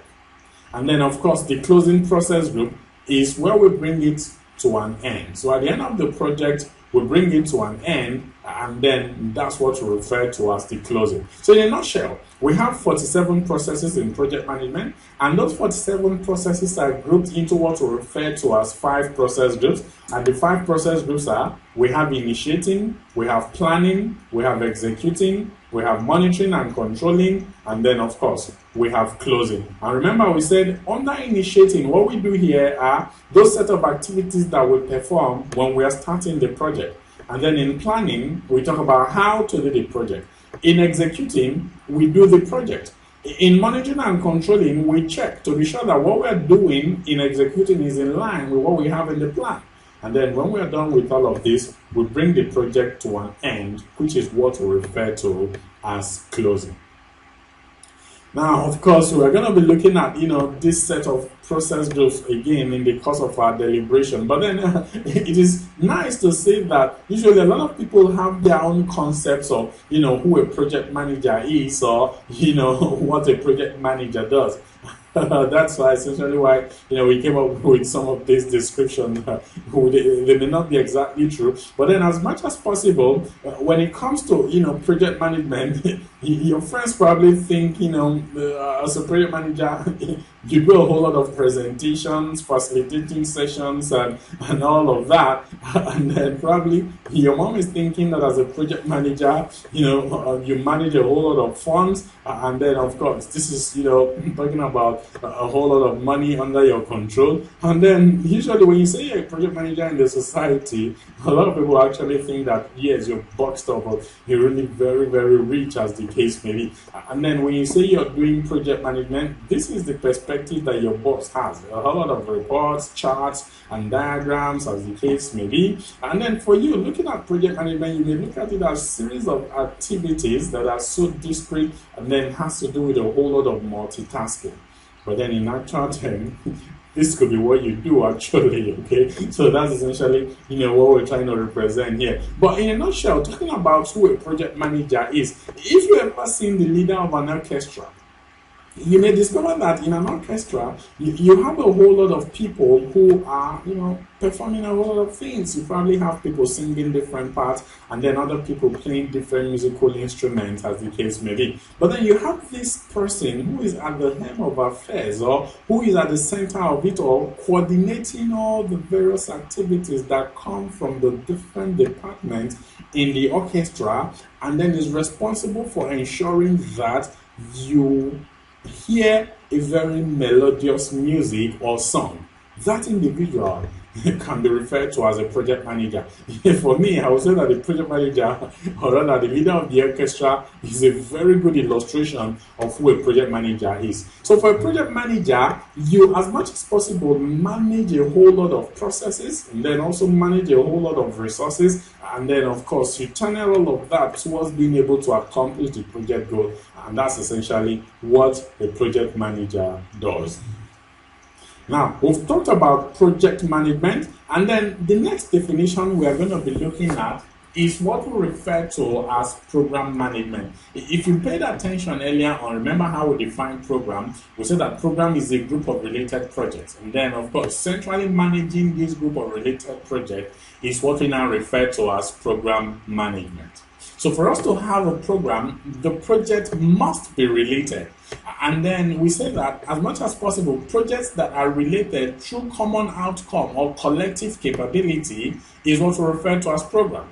And then, of course, the closing process group is where we bring it to an end. So at the end of the project, we bring it to an end, and then that's what we refer to as the closing. So in a nutshell, we have 47 processes in project management, and those 47 processes are grouped into what we refer to as 5 process groups. And the 5 process groups are, we have initiating, we have planning, we have executing, we have monitoring and controlling, and then of course, we have closing. And remember, we said under initiating, what we do here are those set of activities that we perform when we are starting the project. And then in planning, we talk about how to do the project. In executing, we do the project. In monitoring and controlling, we check to be sure that what we're doing in executing is in line with what we have in the plan. And then when we are done with all of this, we bring the project to an end, which is what we refer to as closing. Now, of course, we're going to be looking at, this set of process groups again in the course of our deliberation. But then it is nice to say that usually a lot of people have their own concepts of, who a project manager is, or, what a project manager does. That's why, essentially why, we came up with some of these descriptions. They may not be exactly true, but then as much as possible, when it comes to, project management, your friends probably think, as a project manager, you do a whole lot of presentations, facilitating sessions, and all of that. And then probably your mom is thinking that as a project manager, you manage a whole lot of funds. And then, of course, this is, talking about a whole lot of money under your control. And then usually when you say you're a project manager in the society, a lot of people actually think that, yes, you're boxed up, or you're really very, very rich, as the case may be. And then when you say you're doing project management, this is the perspective that your boss has. A whole lot of reports, charts, and diagrams, as the case may be. And then for you, looking at project management, you may look at it as a series of activities that are so disparate, and then has to do with a whole lot of multitasking. But then in actual terms, this could be what you do actually, okay? So that's essentially, what we're trying to represent here. But in a nutshell, talking about who a project manager is, if you ever seen the leader of an orchestra, you may discover that in an orchestra, you have a whole lot of people who are, performing a whole lot of things. You probably have people singing different parts, and then other people playing different musical instruments, as the case may be. But then you have this person who is at the helm of affairs, or who is at the center of it all, coordinating all the various activities that come from the different departments in the orchestra, and then is responsible for ensuring that you hear a very melodious music or song. That individual can be referred to as a project manager. For me, I would say that the project manager, or rather the leader of the orchestra, is a very good illustration of who a project manager is. So for a project manager, you, as much as possible, manage a whole lot of processes, and then also manage a whole lot of resources, and then of course you channel all of that towards being able to accomplish the project goal. And that's essentially what a project manager does. Now, we've talked about project management, and then the next definition we are going to be looking at is what we refer to as program management. If you paid attention earlier on, remember how we define program? We said that program is a group of related projects, and then of course centrally managing this group of related projects is what we now refer to as program management. So for us to have a program, the project must be related. And then we say that as much as possible, projects that are related through common outcome or collective capability is what we refer to as program.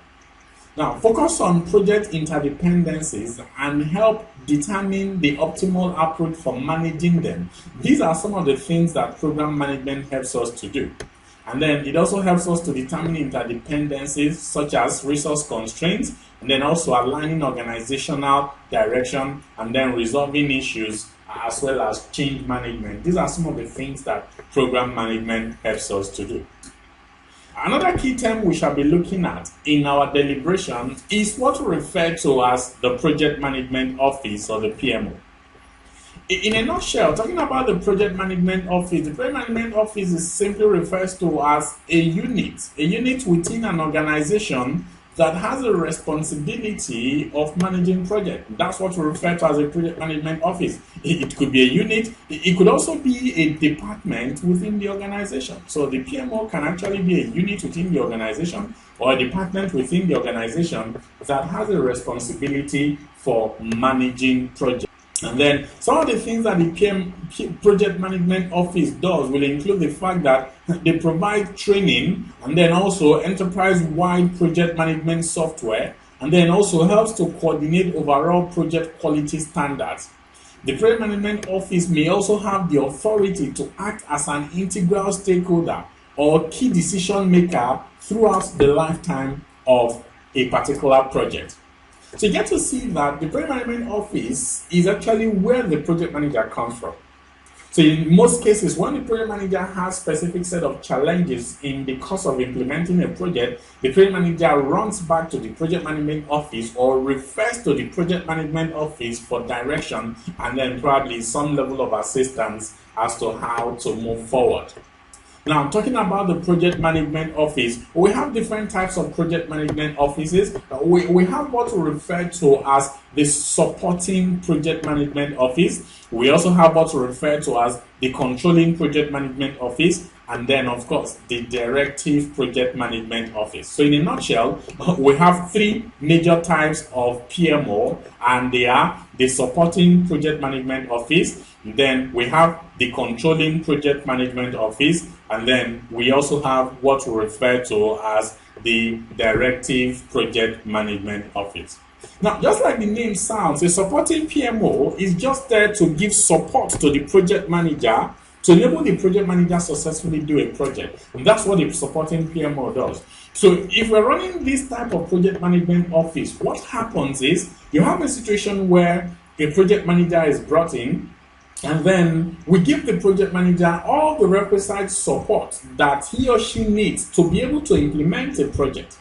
Now, focus on project interdependencies and help determine the optimal approach for managing them. These are some of the things that program management helps us to do. And then it also helps us to determine interdependencies such as resource constraints, and then also aligning organizational direction, and then resolving issues, as well as change management. These are some of the things that program management helps us to do. Another key term we shall be looking at in our deliberation is what we refer to as the Project Management Office, or the PMO. In a nutshell, talking about the Project Management Office, the Project Management Office is simply refers to as a unit within an organization that has a responsibility of managing projects. That's what we refer to as a project management office. It could be a unit. It could also be a department within the organization. So the PMO can actually be a unit within the organization, or a department within the organization that has a responsibility for managing projects. And then some of the things that the Project Management Office does will include the fact that they provide training, and then also enterprise-wide project management software, and then also helps to coordinate overall project quality standards. The Project Management Office may also have the authority to act as an integral stakeholder or key decision maker throughout the lifetime of a particular project. So you get to see that the Project Management Office is actually where the project manager comes from. So in most cases, when the project manager has specific set of challenges in the course of implementing a project, the project manager runs back to the Project Management Office or refers to the Project Management Office for direction, and then probably some level of assistance as to how to move forward. Now, talking about the Project Management Office, we have different types of Project Management Offices. We have what we refer to as the Supporting Project Management Office. We also have what we refer to as the Controlling Project Management Office. and then of course the Directive Project Management Office. So in a nutshell, we have three major types of PMO, and they are the Supporting Project Management Office, then we have the Controlling Project Management Office, and then we also have what we refer to as the Directive Project Management Office. Now, just like the name sounds, a supporting PMO is just there to give support to the project manager to enable the project manager successfully do a project. And that's what a supporting PMO does. So if we're running this type of project management office, what happens is you have a situation where a project manager is brought in, and then we give the project manager all the requisite support that he or she needs to be able to implement a project.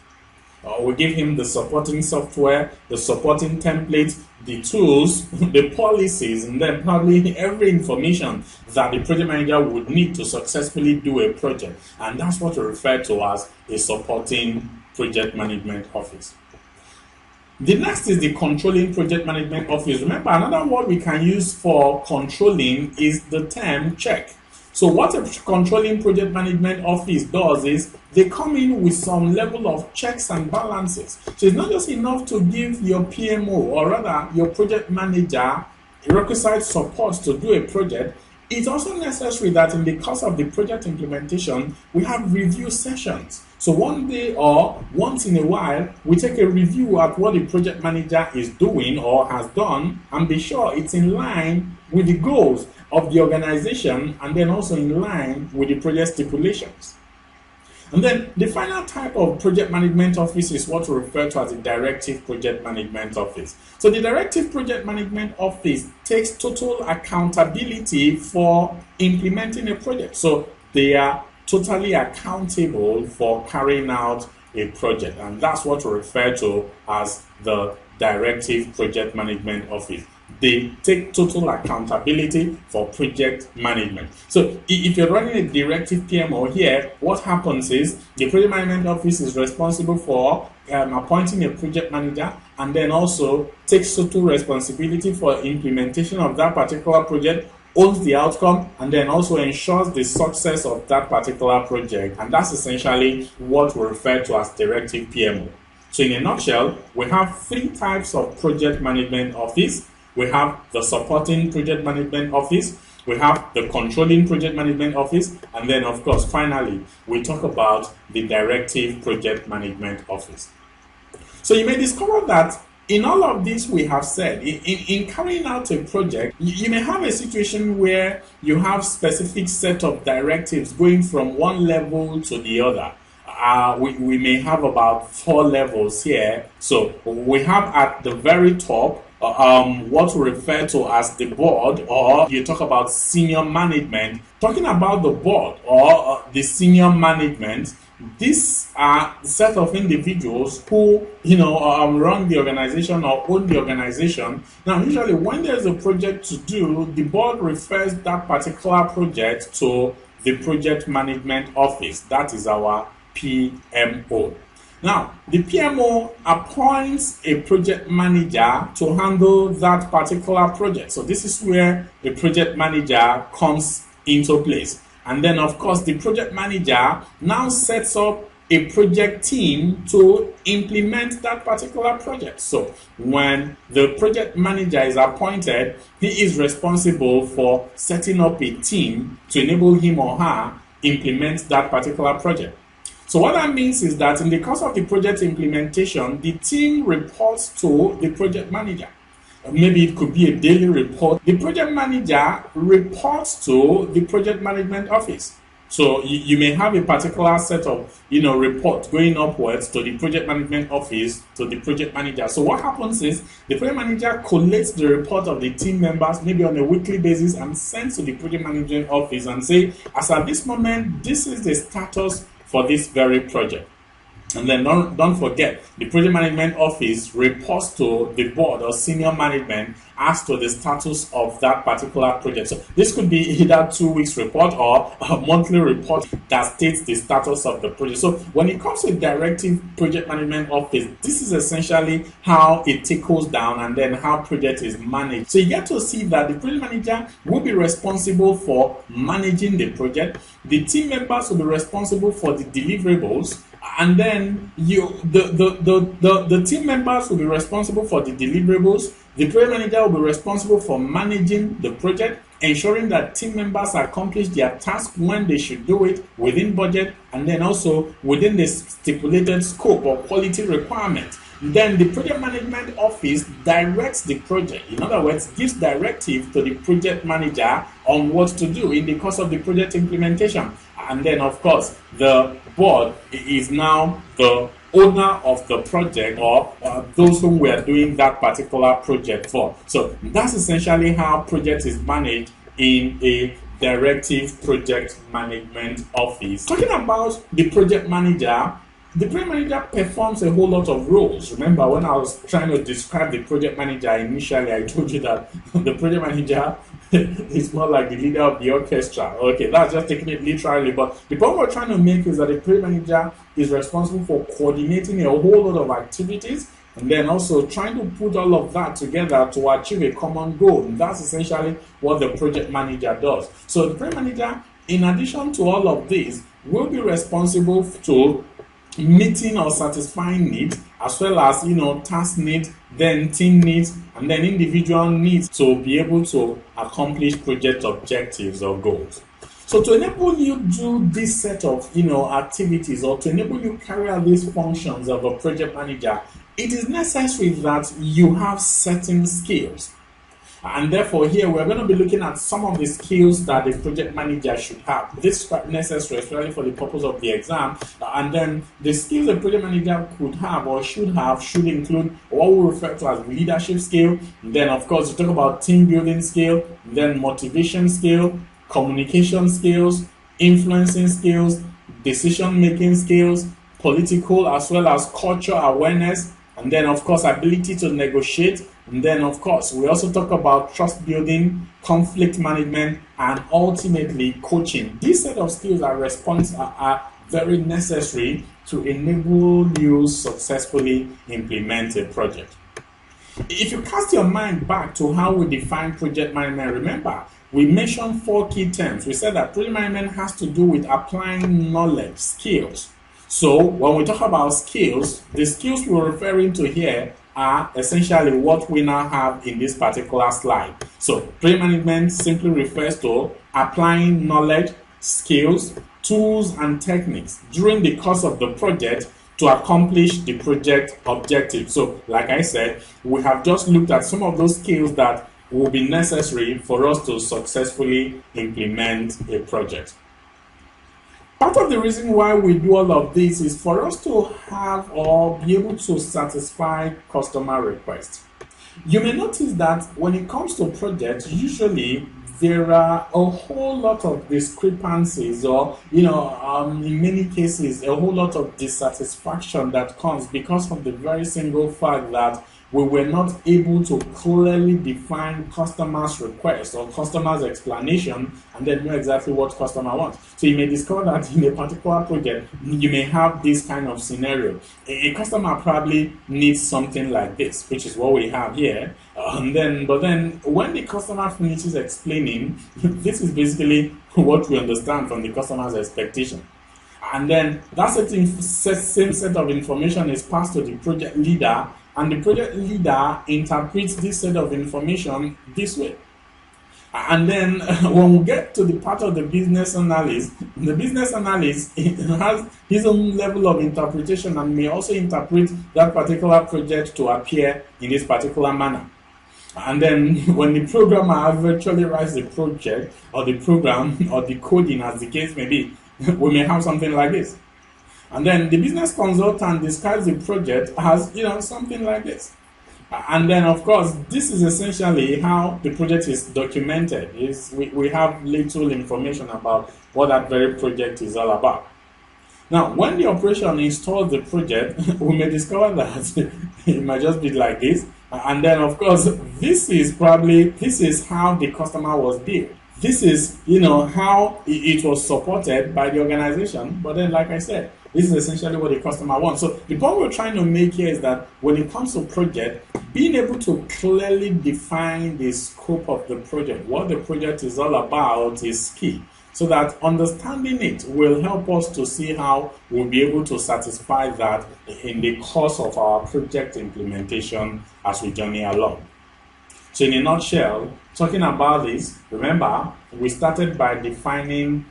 We give him the supporting software, the supporting templates, the tools, the policies, and then probably every information that the project manager would need to successfully do a project. And that's what we refer to as a supporting project management office. The next is the Controlling Project Management Office. Remember, another word we can use for controlling is the term check. So what a Controlling Project Management Office does is they come in with some level of checks and balances. So it's not just enough to give your PMO, or rather your project manager, requisite support to do a project. It's also necessary that in the course of the project implementation, we have review sessions. So one day or once in a while, we take a review at what the project manager is doing or has done and be sure it's in line with the goals of the organization, and then also in line with the project stipulations. And then the final type of project management office is what we refer to as the Directive Project Management Office. So the Directive Project Management Office takes total accountability for implementing a project. So they are totally accountable for carrying out a project, and that's what we refer to as the Directive Project Management Office. They take total accountability for project management. So if you're running a directive PMO here, what happens is the project management office is responsible for appointing a project manager, and then also takes total responsibility for implementation of that particular project, owns the outcome, and then also ensures the success of that particular project. And that's essentially what we refer to as directive PMO. So in a nutshell, we have three types of project management office. We have the Supporting Project Management Office, we have the Controlling Project Management Office, and then of course finally we talk about the Directive Project Management Office. So you may discover that in all of this we have said, in carrying out a project, you may have a situation where you have specific set of directives going from one level to the other. We may have about 4 levels here. So we have at the very top what we refer to as the board, or you talk about senior management. Talking about the board or the senior management, these are a set of individuals who run the organization or own the organization. Now usually when there's a project to do, the board refers that particular project to the project management office. That is our PMO. Now, the PMO appoints a project manager to handle that particular project. So this is where the project manager comes into place. And then, of course, the project manager now sets up a project team to implement that particular project. So when the project manager is appointed, he is responsible for setting up a team to enable him or her implement that particular project. So what that means is that in the course of the project implementation, the team reports to the project manager. Maybe it could be a daily report. The project manager reports to the project management office. So you may have a particular set of reports going upwards to the project management office, to the project manager. So what happens is the project manager collates the report of the team members maybe on a weekly basis and sends to the project management office and say, as at this moment, this is the status for this very project. And then don't forget, the project management office reports to the board or senior management as to the status of that particular project. So this could be either 2 weeks report or a monthly report that states the status of the project. So when it comes to directive project management office, this is essentially how it tickles down and then how project is managed. So you get to see that the project manager will be responsible for managing the project. The team members will be responsible for the deliverables. And then the team members will be responsible for the deliverables. The project manager will be responsible for managing the project, ensuring that team members accomplish their task when they should do it within budget, and then also within the stipulated scope or quality requirements. Then the project management office directs the project. In other words, gives directive to the project manager on what to do in the course of the project implementation. And then, of course, the board is now the owner of the project, or those whom we are doing that particular project for. So that's essentially how project is managed in a directive project management office. Talking about the project manager, the project manager performs a whole lot of roles. Remember, when I was trying to describe the project manager initially, I told you that the project manager is more like the leader of the orchestra. Okay, that's just taking it literally, but the point we're trying to make is that the project manager is responsible for coordinating a whole lot of activities and then also trying to put all of that together to achieve a common goal. And that's essentially what the project manager does. So the project manager, in addition to all of this, will be responsible to meeting or satisfying needs, as well as task needs, then team needs, and then individual needs to be able to accomplish project objectives or goals. So to enable you do this set of activities, or to enable you carry out these functions of a project manager, it is necessary that you have certain skills. And therefore, here we're going to be looking at some of the skills that the project manager should have. This is quite necessary, especially for the purpose of the exam. And then the skills the project manager could have or should include what we refer to as leadership skill. And then, of course, we talk about team building skill, then motivation skill, communication skills, influencing skills, decision-making skills, political as well as cultural awareness, and then, of course, ability to negotiate. And then, of course, we also talk about trust building, conflict management, and ultimately coaching. These set of skills are very necessary to enable you successfully implement a project. If you cast your mind back to how we define project management, remember, we mentioned 4 key terms. We said that project management has to do with applying knowledge, skills. So when we talk about skills, the skills we're referring to here are essentially what we now have in this particular slide. So project management simply refers to applying knowledge, skills, tools, and techniques during the course of the project to accomplish the project objective. So like I said, we have just looked at some of those skills that will be necessary for us to successfully implement a project. Part of the reason why we do all of this is for us to have or be able to satisfy customer requests. You may notice that when it comes to projects, usually there are a whole lot of discrepancies, or in many cases a whole lot of dissatisfaction that comes because of the very single fact that we were not able to clearly define customers' request or customers' explanation and then know exactly what customer wants. So you may discover that in a particular project, you may have this kind of scenario. A customer probably needs something like this, which is what we have here. But then when the customer finishes explaining, this is basically what we understand from the customer's expectation. And then that same set of information is passed to the project leader, and the project leader interprets this set of information this way. And then when we get to the part of the business analyst has his own level of interpretation and may also interpret that particular project to appear in this particular manner. And then when the programmer virtually writes the project or the program or the coding, as the case may be, we may have something like this. And then the business consultant describes the project as, something like this. And then, of course, this is essentially how the project is documented. We have little information about what that very project is all about. Now, when the operation installs the project, we may discover that it might just be like this. And then, of course, this is how the customer was built. This is, how it was supported by the organization. But then, like I said, this is essentially what the customer wants. So the point we're trying to make here is that when it comes to project, being able to clearly define the scope of the project, what the project is all about, is key. So that understanding it will help us to see how we'll be able to satisfy that in the course of our project implementation as we journey along. So in a nutshell, talking about this, remember, we started by defining,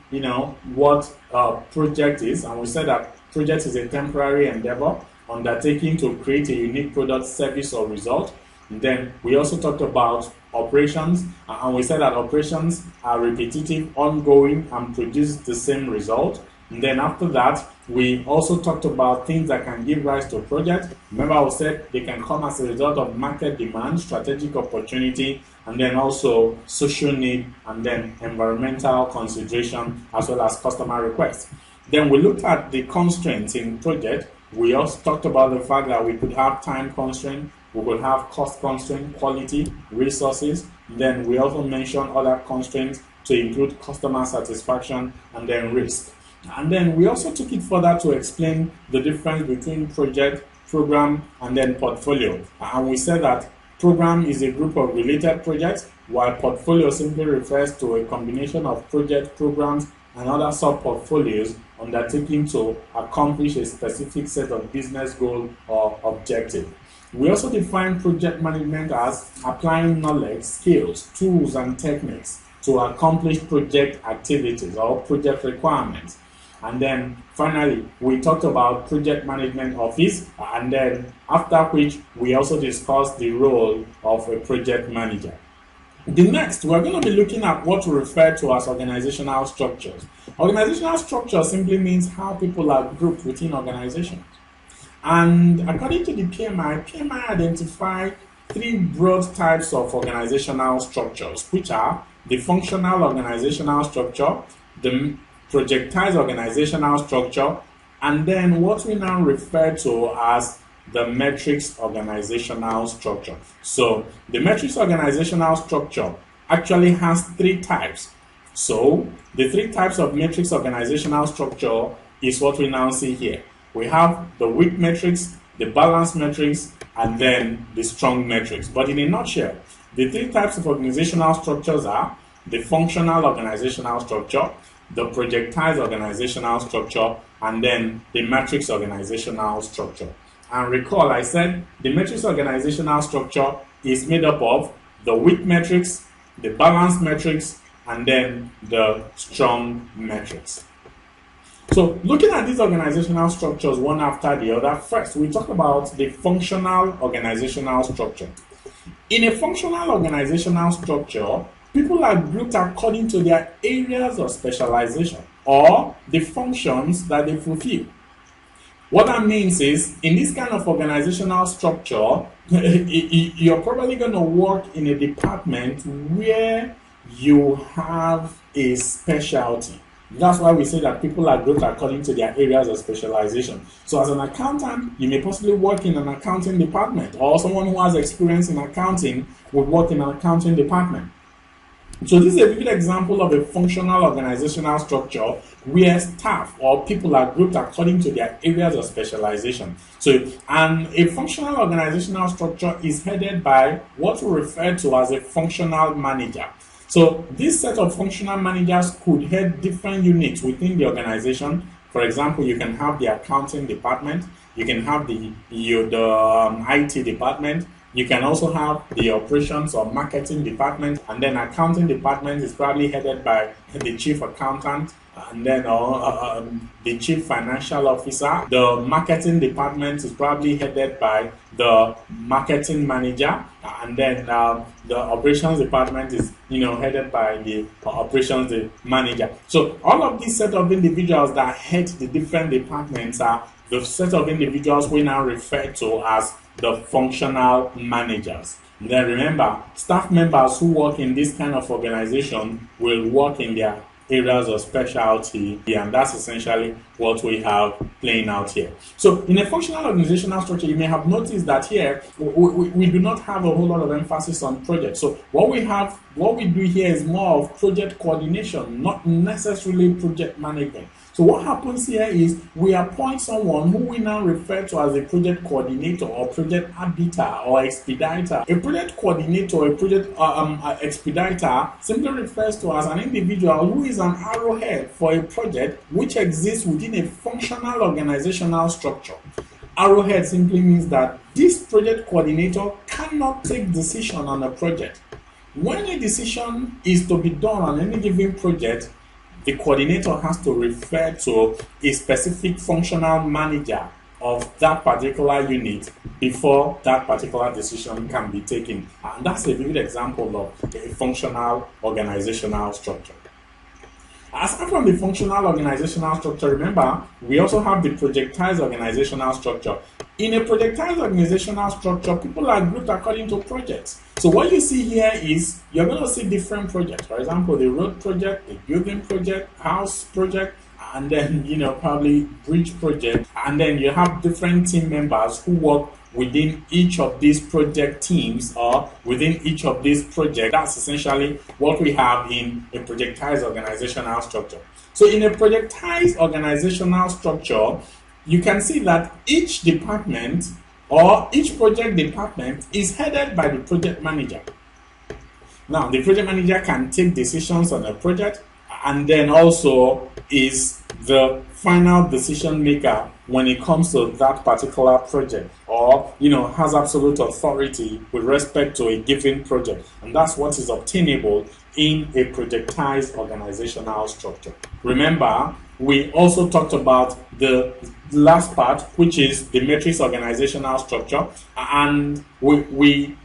what a project is, and we said that project is a temporary endeavor undertaking to create a unique product, service, or result. And then we also talked about operations, and we said that operations are repetitive, ongoing, and produce the same result. And then after that, we also talked about things that can give rise to a project. Remember, I said they can come as a result of market demand, strategic opportunity, and then also social need, and then environmental consideration, as well as customer requests. Then we looked at the constraints in project. We also talked about the fact that we could have time constraint, we could have cost constraint, quality, resources. Then we also mentioned other constraints to include customer satisfaction and then risk. And then we also took it further to explain the difference between project, program, and then portfolio. And we said that program is a group of related projects, while portfolio simply refers to a combination of project programs and other sub-portfolios undertaking to accomplish a specific set of business goal or objective. We also define project management as applying knowledge, skills, tools, and techniques to accomplish project activities or project requirements. And then finally, we talked about project management office, and then after which we also discussed the role of a project manager. The next, we're going to be looking at what we refer to as organizational structures. Organizational structure simply means how people are grouped within organizations. And according to the PMI identified three broad types of organizational structures, which are the functional organizational structure, the projectized organizational structure, and then what we now refer to as the matrix organizational structure. So the matrix organizational structure actually has three types. So the three types of matrix organizational structure is what we now see here. We have the weak matrix, the balanced matrix, and then the strong matrix. But in a nutshell, the three types of organizational structures are the functional organizational structure, the projectized organizational structure, and then the matrix organizational structure. And recall, I said the matrix organizational structure is made up of the weak matrix, the balanced matrix, and then the strong matrix. So looking at these organizational structures one after the other, first we talk about the functional organizational structure. In a functional organizational structure, people are grouped according to their areas of specialization or the functions that they fulfill. What that means is, in this kind of organizational structure, you're probably going to work in a department where you have a specialty. That's why we say that people are grouped according to their areas of specialization. So as an accountant, you may possibly work in an accounting department, or someone who has experience in accounting would work in an accounting department. So this is a vivid example of a functional organizational structure where staff or people are grouped according to their areas of specialization. So, and a functional organizational structure is headed by what we refer to as a functional manager. So this set of functional managers could head different units within the organization. For example, you can have the accounting department, you can have the IT department, you can also have the operations or marketing department, and then accounting department is probably headed by the chief accountant, and then the chief financial officer. The marketing department is probably headed by the marketing manager, and then the operations department is headed by the operations manager. So all of these set of individuals that head the different departments are the set of individuals we now refer to as the functional managers. And then remember, staff members who work in this kind of organization will work in their areas of specialty, and that's essentially what we have playing out here. So in a functional organizational structure, you may have noticed that here we do not have a whole lot of emphasis on projects. So what we do here is more of project coordination, not necessarily project management. So what happens here is we appoint someone who we now refer to as a project coordinator or project arbiter or expediter. A project coordinator or a project expediter simply refers to as an individual who is an arrowhead for a project which exists within a functional organizational structure. Arrowhead simply means that this project coordinator cannot take decision on a project. When a decision is to be done on any given project, the coordinator has to refer to a specific functional manager of that particular unit before that particular decision can be taken. And that's a vivid example of a functional organizational structure. Aside from the functional organizational structure, remember, we also have the projectized organizational structure. In a projectized organizational structure, people are grouped according to projects. So what you see here is you're going to see different projects. For example, the road project, the building project, house project, and then, probably bridge project. And then you have different team members who work within each of these project teams or within each of these projects. That's essentially what we have in a projectized organizational structure. So in a projectized organizational structure, you can see that each department or each project department is headed by the project manager. Now, the project manager can take decisions on a project and then also is the final decision maker when it comes to that particular project, or has absolute authority with respect to a given project. And that's what is obtainable in a projectized organizational structure. Remember, we also talked about the last part, which is the matrix organizational structure, and we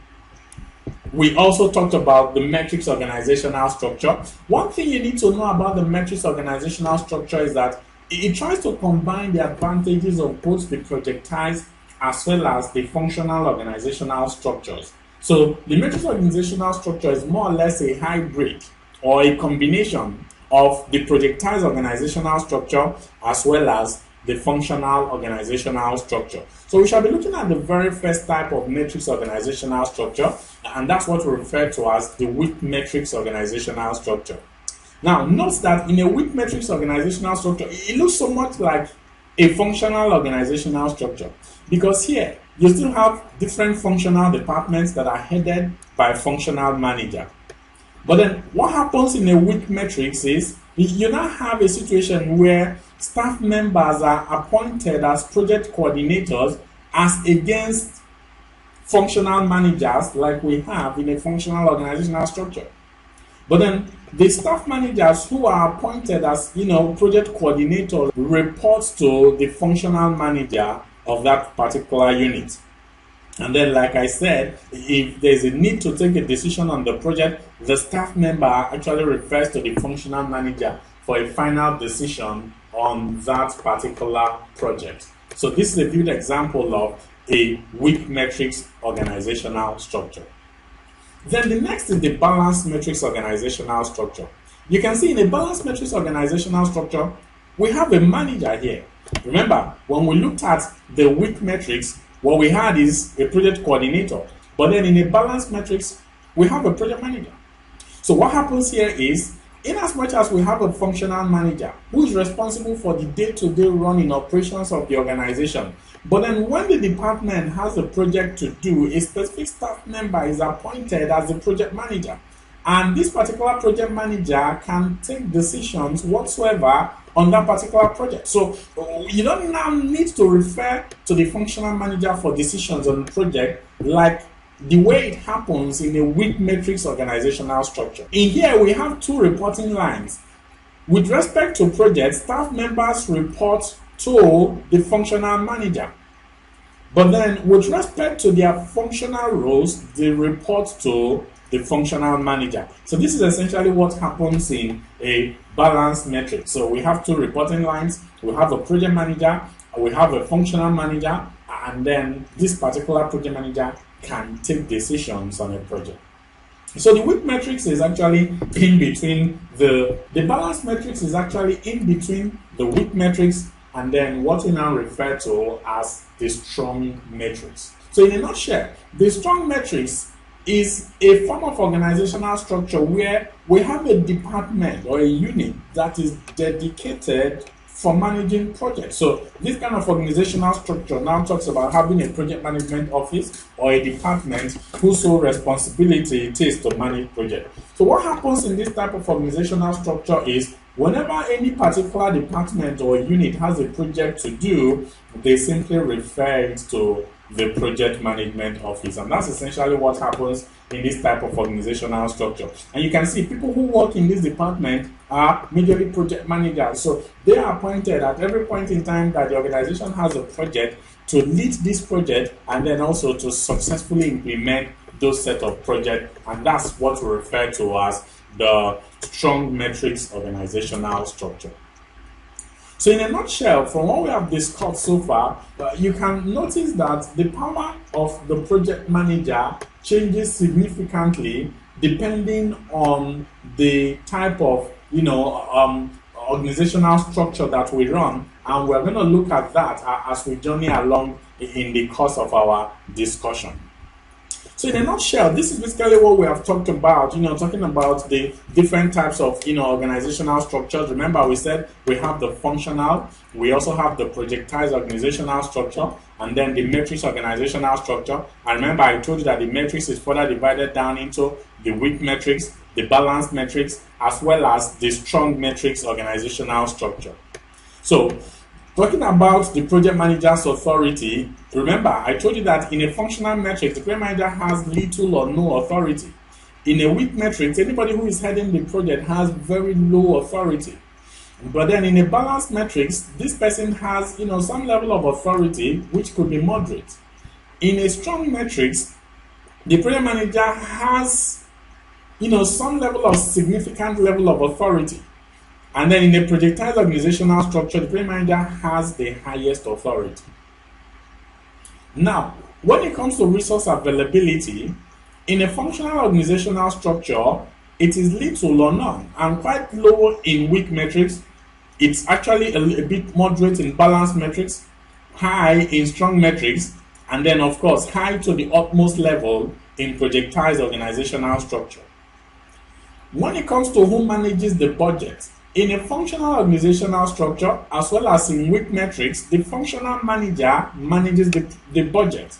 also talked about the matrix organizational structure. One thing you need to know about the matrix organizational structure is that it tries to combine the advantages of both the projectized as well as the functional organizational structures. So the matrix organizational structure is more or less a hybrid or a combination of the projectized organizational structure as well as the functional organizational structure. So we shall be looking at the very first type of matrix organizational structure, and that's what we refer to as the weak matrix organizational structure. Now, note that in a weak matrix organizational structure, it looks so much like a functional organizational structure, because here you still have different functional departments that are headed by a functional manager. But then what happens in a weak matrix is you now have a situation where staff members are appointed as project coordinators as against functional managers like we have in a functional organizational structure. But then the staff managers who are appointed as project coordinators report to the functional manager of that particular unit. And then, like I said, if there's a need to take a decision on the project, the staff member actually refers to the functional manager for a final decision on that particular project. So this is a good example of a weak matrix organizational structure. Then the next is the balanced matrix organizational structure. You can see in a balanced matrix organizational structure, we have a manager here. Remember, when we looked at the weak matrix, what we had is a project coordinator. But then in a balanced matrix, we have a project manager. So what happens here is, in as much as we have a functional manager who is responsible for the day-to-day running operations of the organization, but then when the department has a project to do, a specific staff member is appointed as the project manager. And this particular project manager can take decisions whatsoever on that particular project. So you don't now need to refer to the functional manager for decisions on the project like the way it happens in a weak matrix organizational structure. In here, we have two reporting lines. With respect to projects, staff members report to the functional manager. But then with respect to their functional roles, they report to the functional manager. So this is essentially what happens in a balanced matrix. So we have two reporting lines, we have a project manager, we have a functional manager, and then this particular project manager can take decisions on a project. So the weak matrix is actually in between the balanced matrix is actually in between the weak matrix and then what we now refer to as the strong matrix. So in a nutshell, the strong matrix is a form of organizational structure where we have a department or a unit that is dedicated for managing projects. So this kind of organizational structure now talks about having a project management office or a department whose sole responsibility it is to manage projects. So what happens in this type of organizational structure is whenever any particular department or unit has a project to do, they simply refer it to the project management office, and that's essentially what happens in this type of organizational structure. And you can see people who work in this department are majorly project managers, so they are appointed at every point in time that the organization has a project to lead this project and then also to successfully implement those set of projects, and that's what we refer to as the strong matrix organizational structure. So in a nutshell, from what we have discussed so far, you can notice that the power of the project manager changes significantly depending on the type of organizational structure that we run, and we're going to look at that as we journey along in the course of our discussion. So in a nutshell, this is basically what we have talked about, talking about the different types of, organizational structures. Remember, we said we have the functional, we also have the projectized organizational structure, and then the matrix organizational structure. And remember, I told you that the matrix is further divided down into the weak matrix, the balanced matrix, as well as the strong matrix organizational structure. So, talking about the project manager's authority, remember, I told you that in a functional matrix, the project manager has little or no authority. In a weak matrix, anybody who is heading the project has very low authority. But then in a balanced matrix, this person has, some level of authority, which could be moderate. In a strong matrix, the project manager has, some level of significant level of authority. And then in a projectized organizational structure, the project manager has the highest authority. Now, when it comes to resource availability, in a functional organizational structure, it is little or none, and quite low in weak matrix. It's actually a bit moderate in balanced matrix, high in strong matrix, and then of course high to the utmost level in projectized organizational structure. When it comes to who manages the budget, in a functional organizational structure, as well as in weak metrics, the functional manager manages the budget.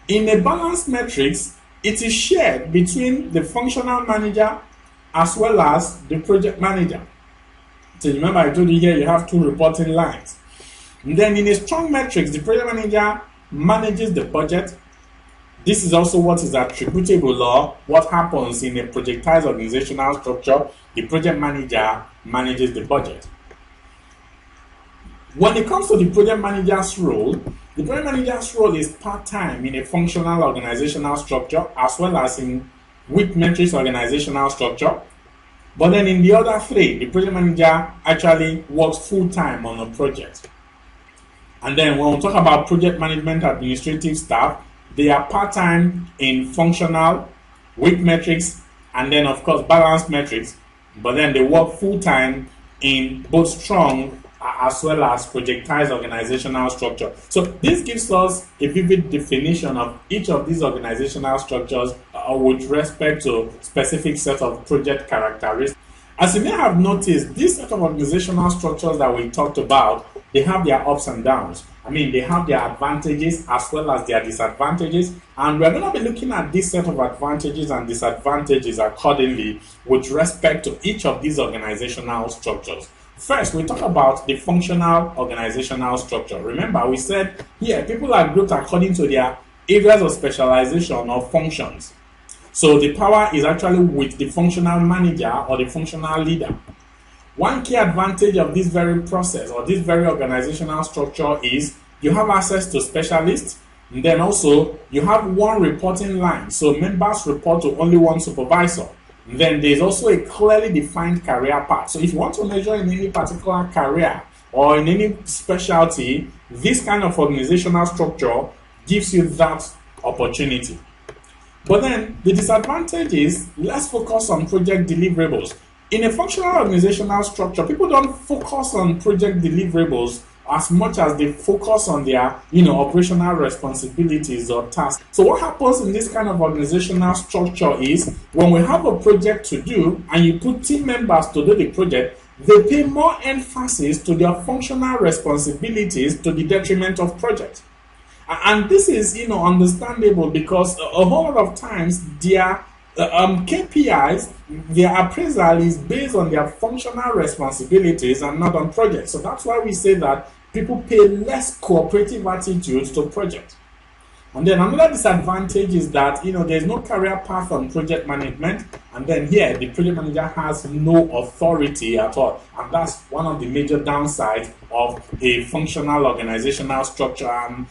In a balanced matrix, it is shared between the functional manager as well as the project manager. So remember, I told you here you have two reporting lines. And then in a strong matrix, the project manager manages the budget. This is also what is attributable or what happens in a projectized organizational structure. The project manager manages the budget. When it comes to the project manager's role, the project manager's role is part-time in a functional organizational structure as well as in weak matrix organizational structure. But then in the other three, the project manager actually works full-time on a project. And then when we talk about project management administrative staff, they are part-time in functional, weak metrics, and then of course balanced metrics, but then they work full-time in both strong as well as projectized organizational structure. So this gives us a vivid definition of each of these organizational structures with respect to specific set of project characteristics. As you may have noticed, this set of organizational structures that we talked about, they have their ups and downs. I mean, they have their advantages as well as their disadvantages, and we're going to be looking at this set of advantages and disadvantages accordingly with respect to each of these organizational structures. First, we talk about the functional organizational structure. Remember, we said here people are grouped according to their areas of specialization or functions. So the power is actually with the functional manager or the functional leader. One key advantage of this very process or this very organizational structure is you have access to specialists, and then also you have one reporting line. So members report to only one supervisor. And then there's also a clearly defined career path. So if you want to measure in any particular career or in any specialty, this kind of organizational structure gives you that opportunity. But then the disadvantage is, let's focus on project deliverables. In a functional organizational structure, people don't focus on project deliverables as much as they focus on their, operational responsibilities or tasks. So what happens in this kind of organizational structure is when we have a project to do and you put team members to do the project, they pay more emphasis to their functional responsibilities to the detriment of project. And this is, understandable because a whole lot of times their KPIs, their appraisal is based on their functional responsibilities and not on projects. So that's why we say that people pay less cooperative attitudes to projects. And then another disadvantage is that, there's no career path on project management. And then here, the project manager has no authority at all. And that's one of the major downsides of a functional organizational structure. And,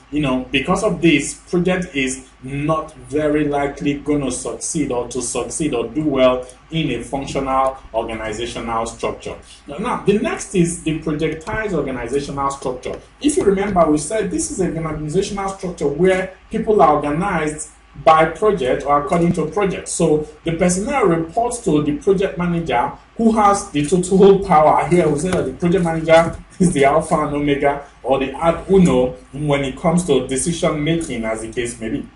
because of this, project is not very likely going to succeed or do well in a functional organizational structure. Now, the next is the projectized organizational structure. If you remember, we said this is an organizational structure where people are organized by project or according to project. So the personnel reports to the project manager who has the total power. Here we say that the project manager is the alpha and omega or the ad uno when it comes to decision making, as the case may be.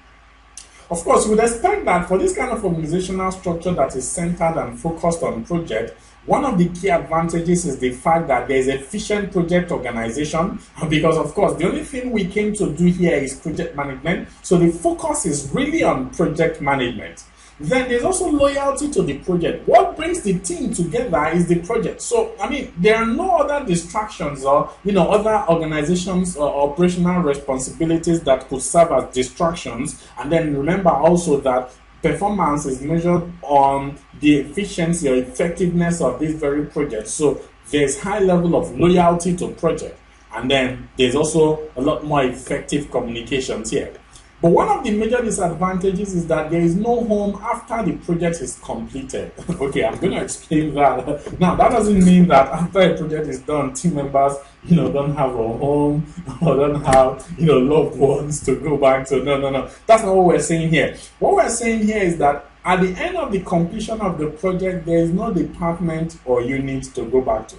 Of course, you would expect that for this kind of organizational structure that is centered and focused on project, one of the key advantages is the fact that there is efficient project organization, because of course the only thing we came to do here is project management, so the focus is really on project management. Then there's also loyalty to the project. What brings the team together is the project. So, there are no other distractions or, other organizations or operational responsibilities that could serve as distractions. And then remember also that performance is measured on the efficiency or effectiveness of this very project. So there's high level of loyalty to project. And then there's also a lot more effective communications here. But one of the major disadvantages is that there is no home after the project is completed. Okay, I'm going to explain that. Now, that doesn't mean that after a project is done, team members, don't have a home or don't have, loved ones to go back to. No. That's not what we're saying here. What we're saying here is that at the end of the completion of the project, there is no department or unit to go back to.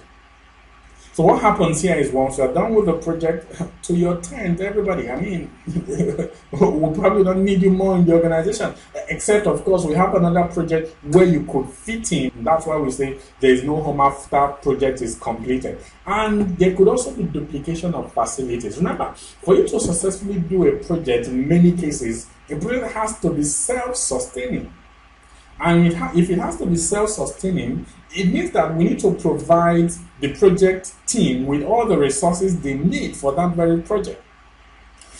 So what happens here is once you're done with the project, to your tent, everybody, we probably don't need you more in the organization, except of course we have another project where you could fit in. That's why we say there is no home after project is completed. And there could also be duplication of facilities. Remember, for you to successfully do a project, in many cases, a project has to be self-sustaining. And if it has to be self-sustaining, it means that we need to provide the project team with all the resources they need for that very project.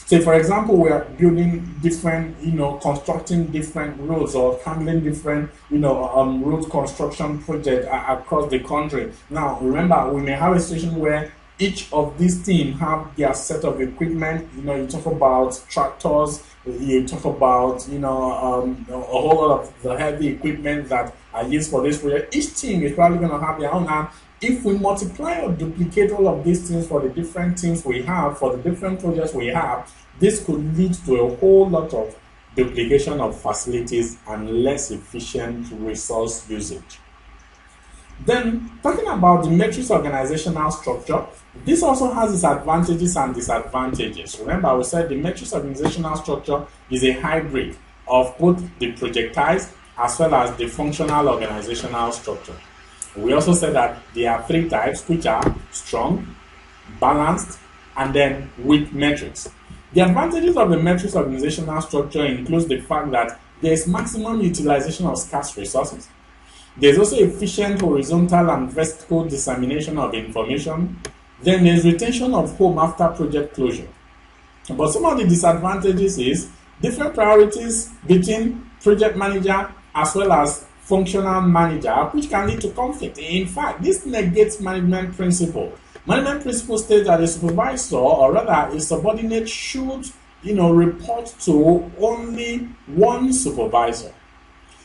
So, for example, we are building different, constructing different roads or handling different, road construction projects across the country. Now, remember, we may have a situation where each of these teams have their set of equipment. You talk about tractors, you talk about, a whole lot of the heavy equipment that are used for this project. Each team is probably going to have their own. And if we multiply or duplicate all of these things for the different teams we have, for the different projects we have, this could lead to a whole lot of duplication of facilities and less efficient resource usage. Then, talking about the matrix organizational structure, this also has its advantages and disadvantages. Remember, we said the matrix organizational structure is a hybrid of both the projectized as well as the functional organizational structure. We also said that there are three types, which are strong, balanced, and then weak metrics. The advantages of the matrix organizational structure includes the fact that there is maximum utilization of scarce resources. There's also efficient horizontal and vertical dissemination of information. Then there's retention of home after project closure. But some of the disadvantages is different priorities between project manager as well as functional manager, which can lead to conflict. In fact, this negates management principle. Management principle states that a supervisor, or rather a subordinate, should report to only one supervisor.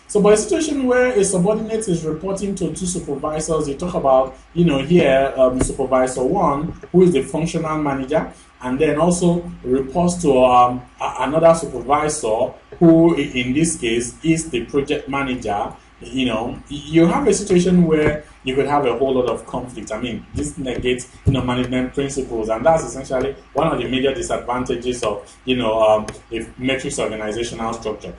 So by a situation where a subordinate is reporting to two supervisors, you talk about, here, supervisor one, who is the functional manager, and then also reports to another supervisor, who in this case is the project manager. you have a situation where you could have a whole lot of conflict. I mean, this negates, management principles, and that's essentially one of the major disadvantages of, a matrix organizational structure.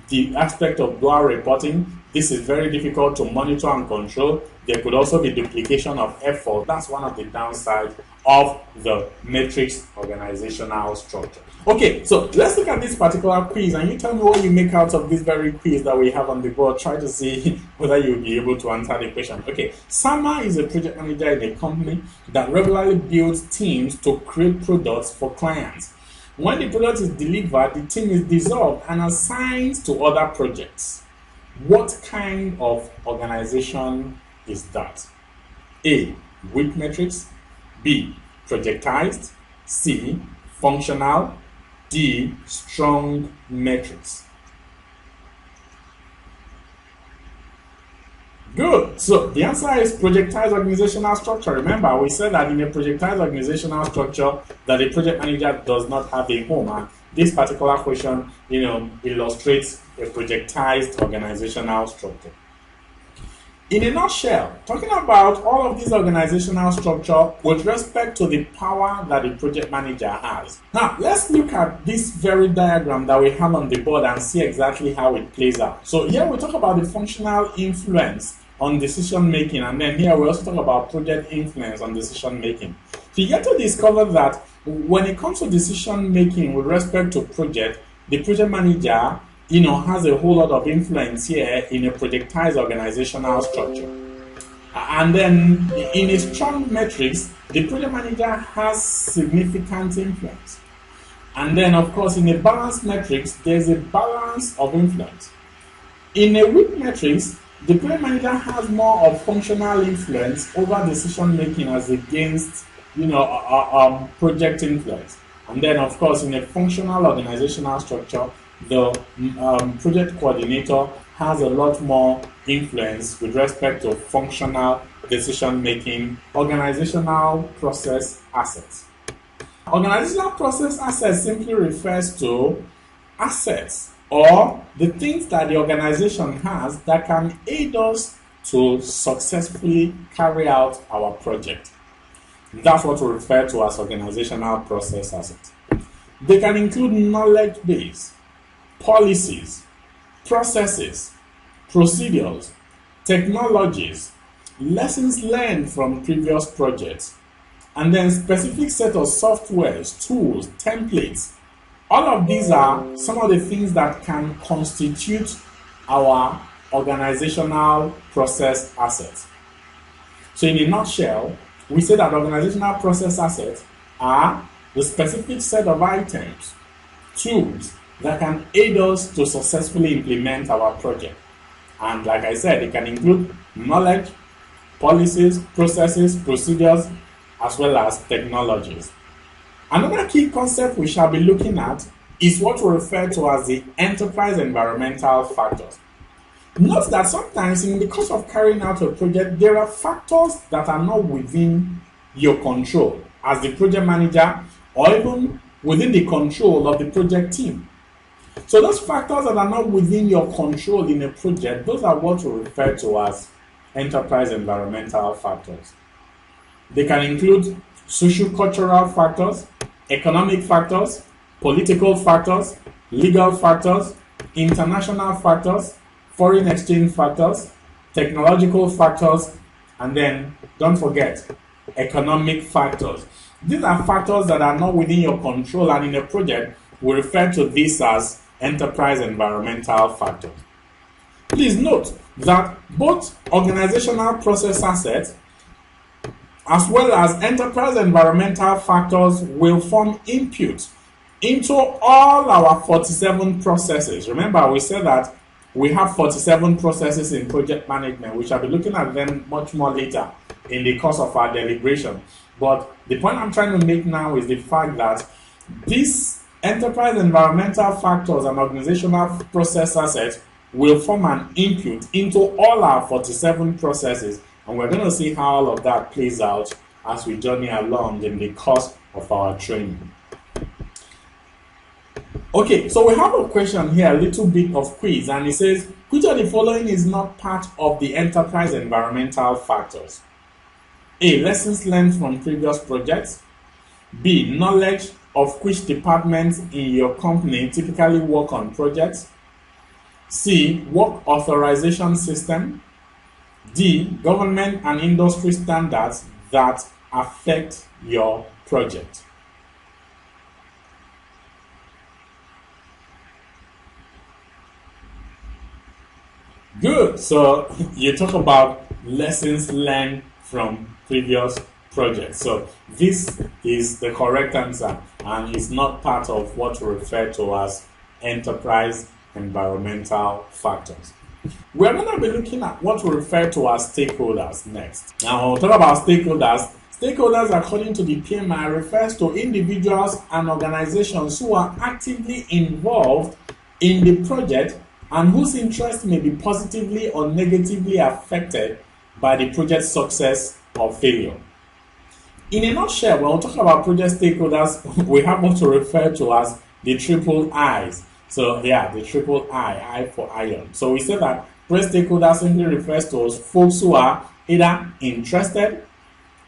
The aspect of dual reporting, this is very difficult to monitor and control. There could also be duplication of effort. That's one of the downsides of the matrix organizational structure. Okay, so let's look at this particular quiz, and you tell me what you make out of this very quiz that we have on the board. Try to see whether you'll be able to answer the question. Okay, Sama is a project manager in a company that regularly builds teams to create products for clients. When the product is delivered, the team is dissolved and assigned to other projects. What kind of organization is that? A, weak matrix. B, projectized. C, functional. D, strong matrix. Good. So the answer is projectized organizational structure. Remember, we said that in a projectized organizational structure that a project manager does not have a home. And this particular question, illustrates a projectized organizational structure. In a nutshell, talking about all of this organizational structure with respect to the power that the project manager has. Now, let's look at this very diagram that we have on the board and see exactly how it plays out. So here we talk about the functional influence on decision making, and then here we also talk about project influence on decision making. So you get to discover that when it comes to decision making with respect to project, the project manager has a whole lot of influence here in a projectized organizational structure. And then in a strong matrix, the project manager has significant influence. And then, of course, in a balanced matrix, there's a balance of influence. In a weak matrix, the project manager has more of functional influence over decision making as against, project influence. And then, of course, in a functional organizational structure, the project coordinator has a lot more influence with respect to functional decision-making, organizational process assets. Organizational process assets simply refers to assets or the things that the organization has that can aid us to successfully carry out our project. That's what we refer to as organizational process assets. They can include knowledge base, policies, processes, procedures, technologies, lessons learned from previous projects, and then specific set of softwares, tools, templates. All of these are some of the things that can constitute our organizational process assets. So in a nutshell, we say that organizational process assets are the specific set of items, tools, that can aid us to successfully implement our project. And like I said, it can include knowledge, policies, processes, procedures, as well as technologies. Another key concept we shall be looking at is what we refer to as the enterprise environmental factors. Note that sometimes in the course of carrying out a project, there are factors that are not within your control as the project manager or even within the control of the project team. So those factors that are not within your control in a project, those are what we refer to as enterprise environmental factors. They can include socio-cultural factors, economic factors, political factors, legal factors, international factors, foreign exchange factors, technological factors, and then don't forget, economic factors. These are factors that are not within your control, and in a project, we refer to this as enterprise environmental factors. Please note that both organizational process assets as well as enterprise environmental factors will form inputs into all our 47 processes. Remember, we said that we have 47 processes in project management. We shall be looking at them much more later in the course of our deliberation. But the point I'm trying to make now is the fact that these enterprise environmental factors and organizational process assets will form an input into all our 47 processes, and we're going to see how all of that plays out as we journey along in the course of our training. Okay, so we have a question here, a little bit of quiz, and it says, Which of the following is not part of the enterprise environmental factors? A. Lessons learned from previous projects. B. Knowledge of which departments in your company typically work on projects. C. Work authorization system. D. Government and industry standards that affect your project. Good. So you talk about lessons learned from previous projects. So this is the correct answer, and it's not part of what we refer to as enterprise environmental factors. We're going to be looking at what we refer to as stakeholders next. Now, we'll talk about stakeholders. Stakeholders, according to the PMI, refers to individuals and organizations who are actively involved in the project and whose interests may be positively or negatively affected by the project's success or failure. In a nutshell, when we talk about project stakeholders, we have what to refer to as the triple I's. So yeah, the triple I for iron. So we say that project stakeholders simply refers to folks who are either interested,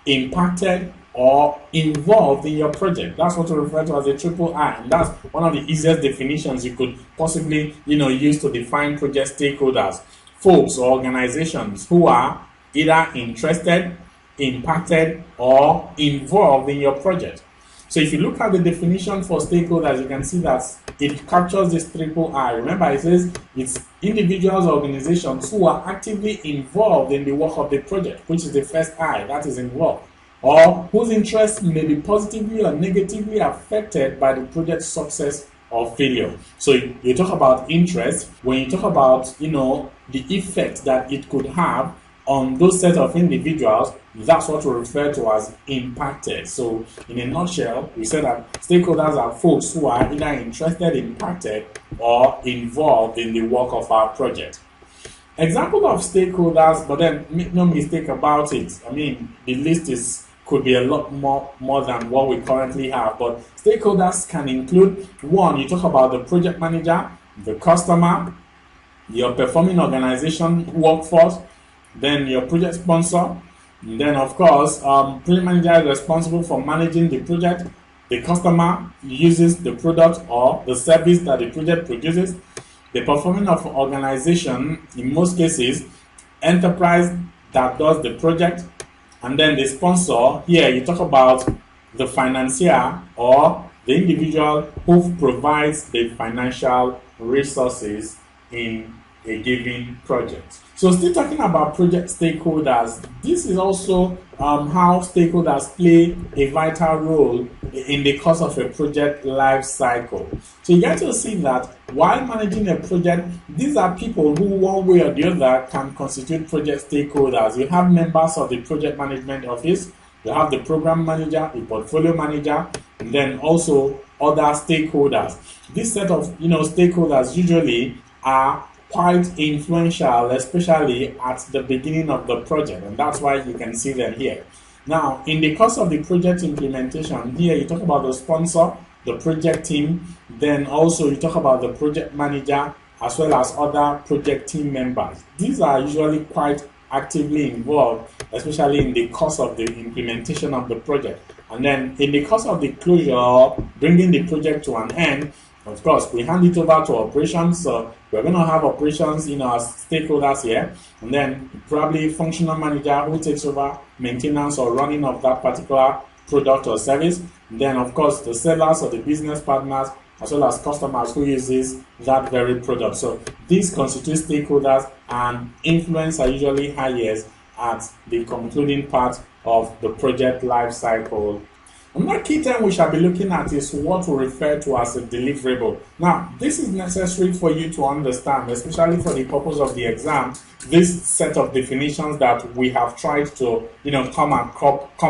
impacted, or involved in your project. That's what we refer to as a triple I, and that's one of the easiest definitions you could possibly use to define project stakeholders. Folks or organizations who are either interested, impacted, or involved in your project. So if you look at the definition for stakeholders, you can see that it captures this triple I. Remember, it says it's individuals or organizations who are actively involved in the work of the project, which is the first I, that is involved, or whose interests may be positively or negatively affected by the project's success or failure. So you talk about interest. When you talk about the effect that it could have on those set of individuals, that's what we refer to as impacted. So in a nutshell, we say that stakeholders are folks who are either interested, impacted, or involved in the work of our project. Example of stakeholders, but then make no mistake about it. I mean, the list could be a lot more than what we currently have, but stakeholders can include: one, you talk about the project manager, the customer, your performing organization workforce, then your project sponsor, then of course, project manager is responsible for managing the project, the customer uses the product or the service that the project produces, the performing of organization, in most cases, enterprise that does the project, and then the sponsor. Here you talk about the financier or the individual who provides the financial resources in a given project. So still talking about project stakeholders, this is also how stakeholders play a vital role in the course of a project life cycle. So you get to see that while managing a project, these are people who one way or the other can constitute project stakeholders. You have members of the project management office, you have the program manager, the portfolio manager, and then also other stakeholders. This set of stakeholders usually are quite influential, especially at the beginning of the project, and that's why you can see them here. Now, in the course of the project implementation, here you talk about the sponsor, the project team, then also you talk about the project manager as well as other project team members. These are usually quite actively involved, especially in the course of the implementation of the project. And then in the course of the closure, bringing the project to an end, of course, we hand it over to operations. So we're going to have operations as stakeholders here, and then probably functional manager who takes over maintenance or running of that particular product or service. And then, of course, the sellers or the business partners, as well as customers who uses that very product. So these constitute stakeholders, and influence are usually highest at the concluding part of the project life cycle. Another key term we shall be looking at is what we refer to as a deliverable. Now, this is necessary for you to understand, especially for the purpose of the exam, this set of definitions that we have tried to come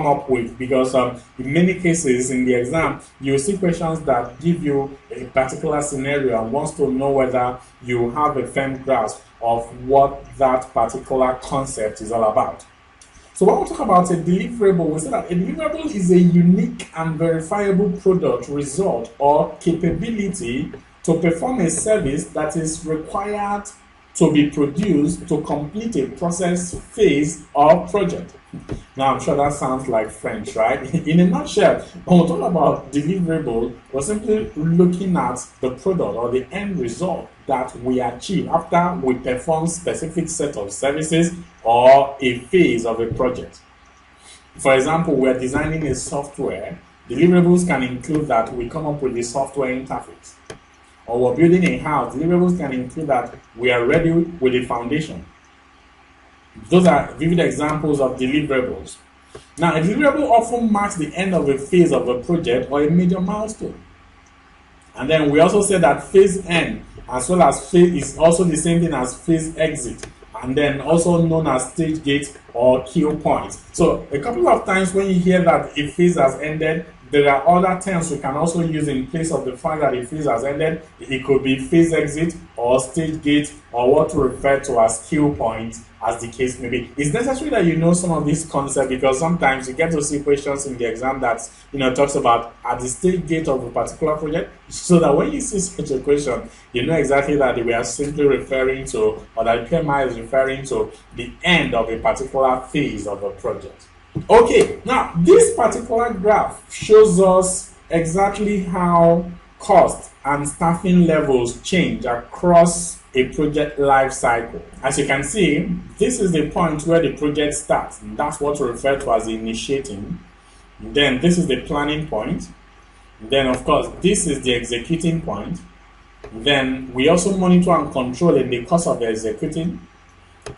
up with, because in many cases in the exam, you see questions that give you a particular scenario and wants to know whether you have a firm grasp of what that particular concept is all about. So when we talk about a deliverable, we say that a deliverable is a unique and verifiable product, result, or capability to perform a service that is required to be produced to complete a process, phase, or project. Now, I'm sure that sounds like French, right? In a nutshell, when we talk about deliverable, we're simply looking at the product or the end result that we achieve after we perform specific set of services or a phase of a project. For example, we're designing a software. Deliverables can include that we come up with the software interface. Or we're building a house. Deliverables can include that we are ready with the foundation. Those are vivid examples of deliverables. Now, a deliverable often marks the end of a phase of a project or a major milestone. And then we also said that phase end as well as phase is also the same thing as phase exit, and then also known as stage gate or kill point. So a couple of times when you hear that a phase has ended, there are other terms we can also use in place of the fact that a phase has ended. It could be phase exit or stage gate or what we refer to as kill point, as the case may be. It's necessary that you know some of these concepts because sometimes you get to see questions in the exam that talks about at the stage gate of a particular project, so that when you see such a question, you know exactly that we are simply referring to, or that PMI is referring to, the end of a particular phase of a project. Okay, now this particular graph shows us exactly how cost and staffing levels change across a project life cycle. As you can see, this is the point where the project starts. That's what we refer to as the initiating. Then this is the planning point. Then of course, this is the executing point. Then we also monitor and control in the course of the executing.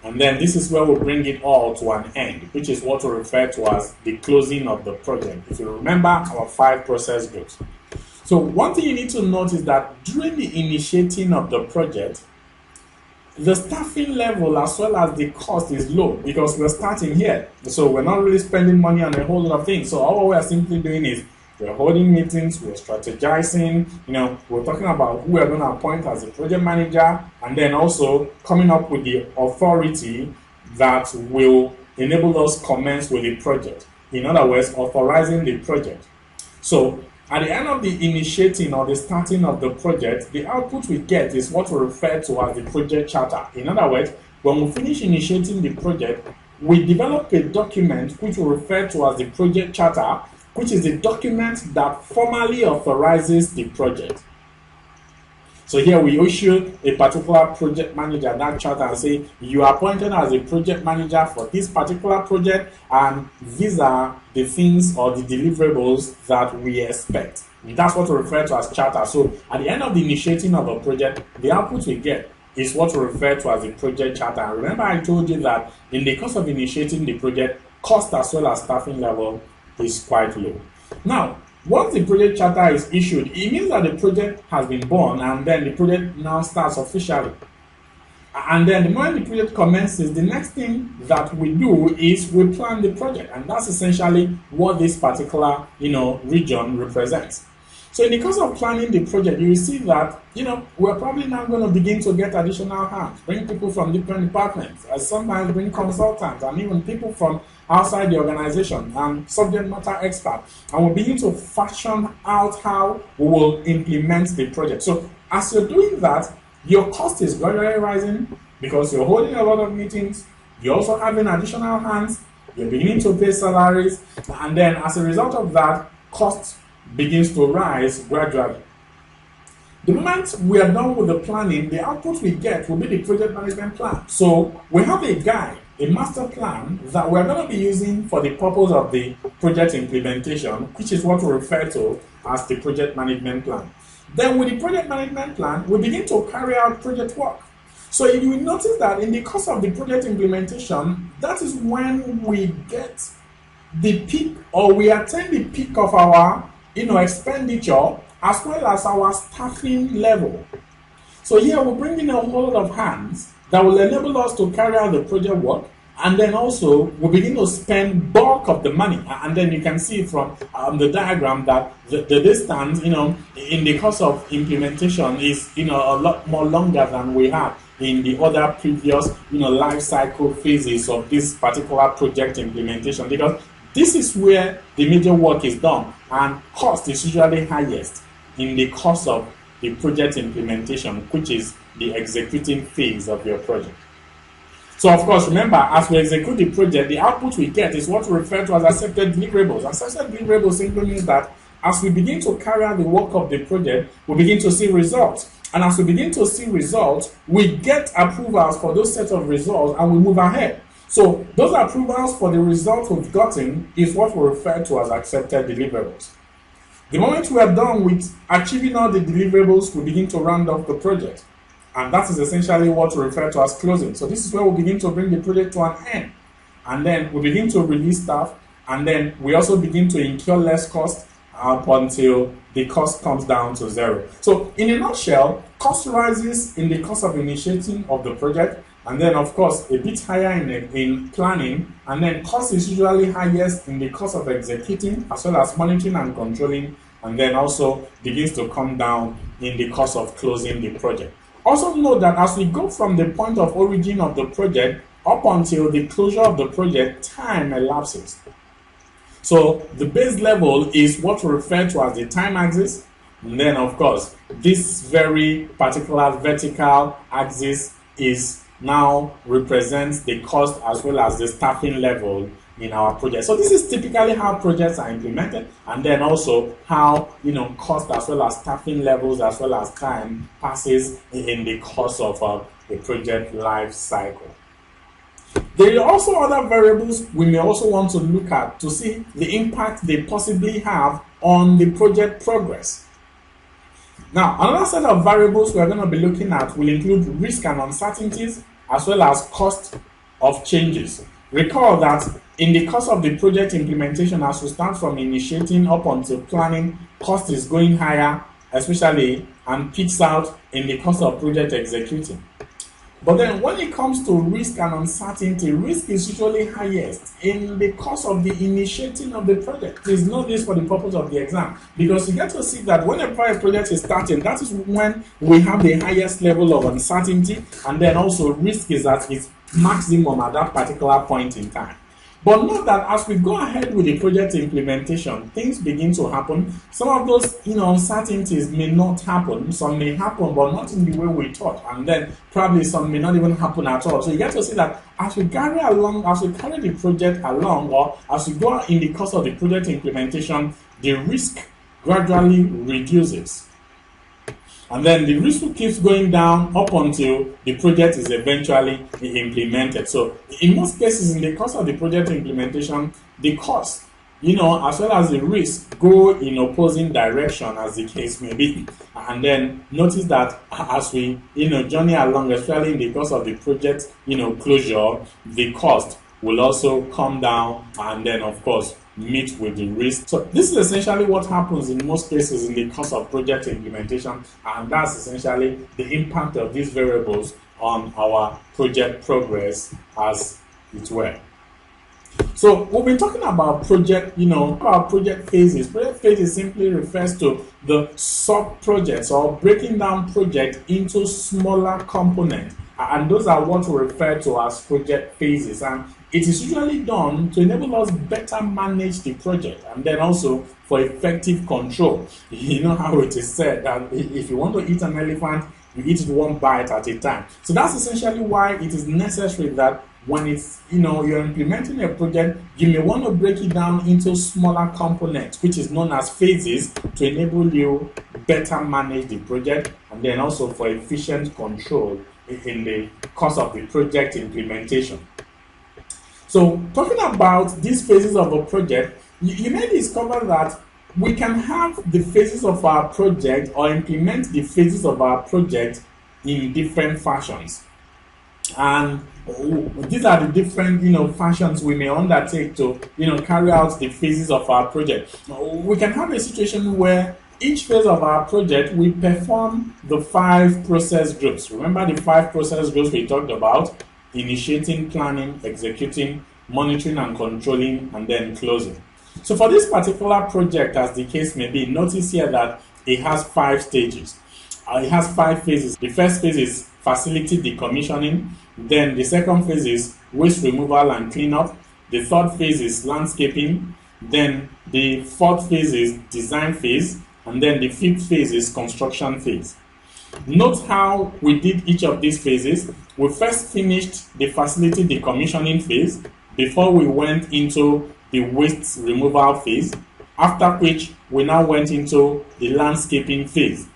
And then this is where we bring it all to an end, which is what we refer to as the closing of the project. If you remember our 5 process groups. So one thing you need to note is that during the initiating of the project, the staffing level as well as the cost is low because we're starting here. So we're not really spending money on a whole lot of things. So all we're simply doing is we're holding meetings, we're strategizing, we're talking about who we're going to appoint as a project manager, and then also coming up with the authority that will enable us commence with the project. In other words, authorizing the project. So at the end of the initiating or the starting of the project, the output we get is what we refer to as the project charter. In other words, when we finish initiating the project, we develop a document which we refer to as the project charter, which is the document that formally authorizes the project. So here we issue a particular project manager that charter and say, you are appointed as a project manager for this particular project, and these are the things or the deliverables that we expect. That's what we refer to as charter. So at the end of the initiating of a project, the output we get is what we refer to as the project charter. And remember I told you that in the course of initiating the project, cost as well as staffing level is quite low. Now, once the project charter is issued, it means that the project has been born, and then the project now starts officially. And then the moment the project commences, the next thing that we do is we plan the project, and that's essentially what this particular region represents. So in the course of planning the project, you will see that we're probably now going to begin to get additional hands, bring people from different departments, and sometimes bring consultants and even people from outside the organization and subject matter experts, and we'll begin to fashion out how we will implement the project. So as you're doing that, your cost is gradually rising because you're holding a lot of meetings, you're also having additional hands, you're beginning to pay salaries, and then as a result of that, cost begins to rise gradually. The moment we are done with the planning, the output we get will be the project management plan. So we have a guide, a master plan that we're going to be using for the purpose of the project implementation, which is what we refer to as the project management plan. Then with the project management plan, we begin to carry out project work. So you will notice that in the course of the project implementation, that is when we get the peak, or we attain the peak of our expenditure as well as our staffing level. So here we're bringing a whole lot of hands that will enable us to carry out the project work, and then also we begin to spend bulk of the money. And then you can see from the diagram that the distance in the course of implementation is a lot more longer than we had in the other previous life cycle phases of this particular project implementation, because this is where the major work is done and cost is usually highest in the course of the project implementation, which is the executing phase of your project. So of course, remember, as we execute the project, the output we get is what we refer to as accepted deliverables. Accepted deliverables simply means that as we begin to carry out the work of the project, we begin to see results. And as we begin to see results, we get approvals for those set of results and we move ahead. So those approvals for the results we've gotten is what we refer to as accepted deliverables. The moment we are done with achieving all the deliverables, we begin to round off the project. And that is essentially what we refer to as closing. So this is where we begin to bring the project to an end. And then we begin to release staff. And then we also begin to incur less cost up until the cost comes down to zero. So in a nutshell, cost rises in the cost of initiating of the project. And then, of course, a bit higher in planning. And then cost is usually highest in the cost of executing, as well as monitoring and controlling. And then also begins to come down in the cost of closing the project. Also note that as we go from the point of origin of the project up until the closure of the project, time elapses. So the base level is what we refer to as the time axis. And then, of course, this very particular vertical axis is now represents the cost as well as the staffing level in our project. So this is typically how projects are implemented, and then also how cost as well as staffing levels as well as time passes in the course of the project life cycle. There are also other variables we may also want to look at to see the impact they possibly have on the project progress. Now, another set of variables we are going to be looking at will include risk and uncertainties as well as cost of changes. Recall that in the course of the project implementation, as we start from initiating up until planning, cost is going higher, especially, and peaks out in the course of project executing. But then when it comes to risk and uncertainty, risk is usually highest in the course of the initiating of the project. Please note this for the purpose of the exam, because you get to see that when a project is starting, that is when we have the highest level of uncertainty, and then also risk is at its maximum at that particular point in time. But note that as we go ahead with the project implementation, things begin to happen. Some of those uncertainties may not happen. Some may happen, but not in the way we thought. And then probably some may not even happen at all. So you get to see that as we carry the project along, or as we go in the course of the project implementation, the risk gradually reduces. And then the risk keeps going down up until the project is eventually implemented. So in most cases, in the course of the project implementation, the cost, as well as the risk go in opposing direction, as the case may be. And then notice that as we, journey along, especially in the course of the project, closure, the cost will also come down, and then of course meet with the risk. So this is essentially what happens in most cases in the course of project implementation, and that's essentially the impact of these variables on our project progress as it were. So we've been talking about project, about project phases. Project phases simply refers to the sub-projects or breaking down project into smaller components. And those are what we refer to as project phases. And it is usually done to enable us better manage the project and then also for effective control. You know how it is said that if you want to eat an elephant, you eat it one bite at a time. So that's essentially why it is necessary that when it's, you're implementing a project, you may want to break it down into smaller components, which is known as phases, to enable you better manage the project and then also for efficient control in the course of the project implementation. So talking about these phases of a project, you may discover that we can have the phases of our project or implement the phases of our project in different fashions. And these are the different fashions we may undertake to carry out the phases of our project. We can have a situation where each phase of our project we perform the 5 process groups. Remember the 5 process groups we talked about: initiating, planning, executing, monitoring and controlling, and then closing. So for this particular project, as the case may be, notice here that it has 5 stages. It has 5 phases. The first phase is facility decommissioning. Then the second phase is waste removal and cleanup. The third phase is landscaping. Then the fourth phase is design phase. and then the fifth phase is construction phase. Note how we did each of these phases. We first finished the facility decommissioning phase before we went into the waste removal phase, after which we now went into the landscaping phase.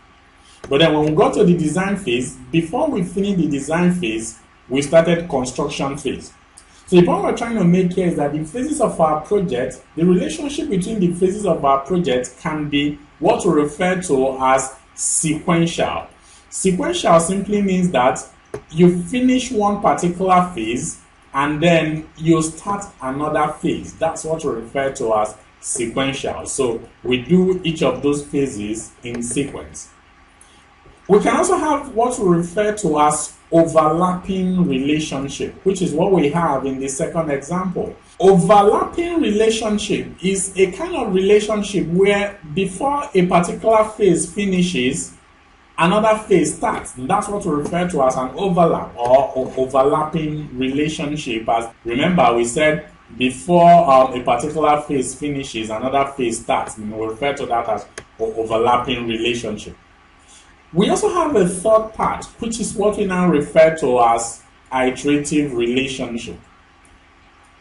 But then when we got to the design phase, before we finished the design phase, we started construction phase. So the point we're trying to make here is that the phases of our project, the relationship between the phases of our project can be what we refer to as sequential. Sequential simply means that you finish one particular phase and then you start another phase. That's what we refer to as sequential. So we do each of those phases in sequence. We can also have what we refer to as overlapping relationship, which is what we have in the second example. Overlapping relationship is a kind of relationship where before a particular phase finishes, another phase starts. And that's what we refer to as an overlap or overlapping relationship. As remember, we said before a particular phase finishes, another phase starts. And we refer to that as overlapping relationship. We also have a third part, which is what we now refer to as iterative relationship.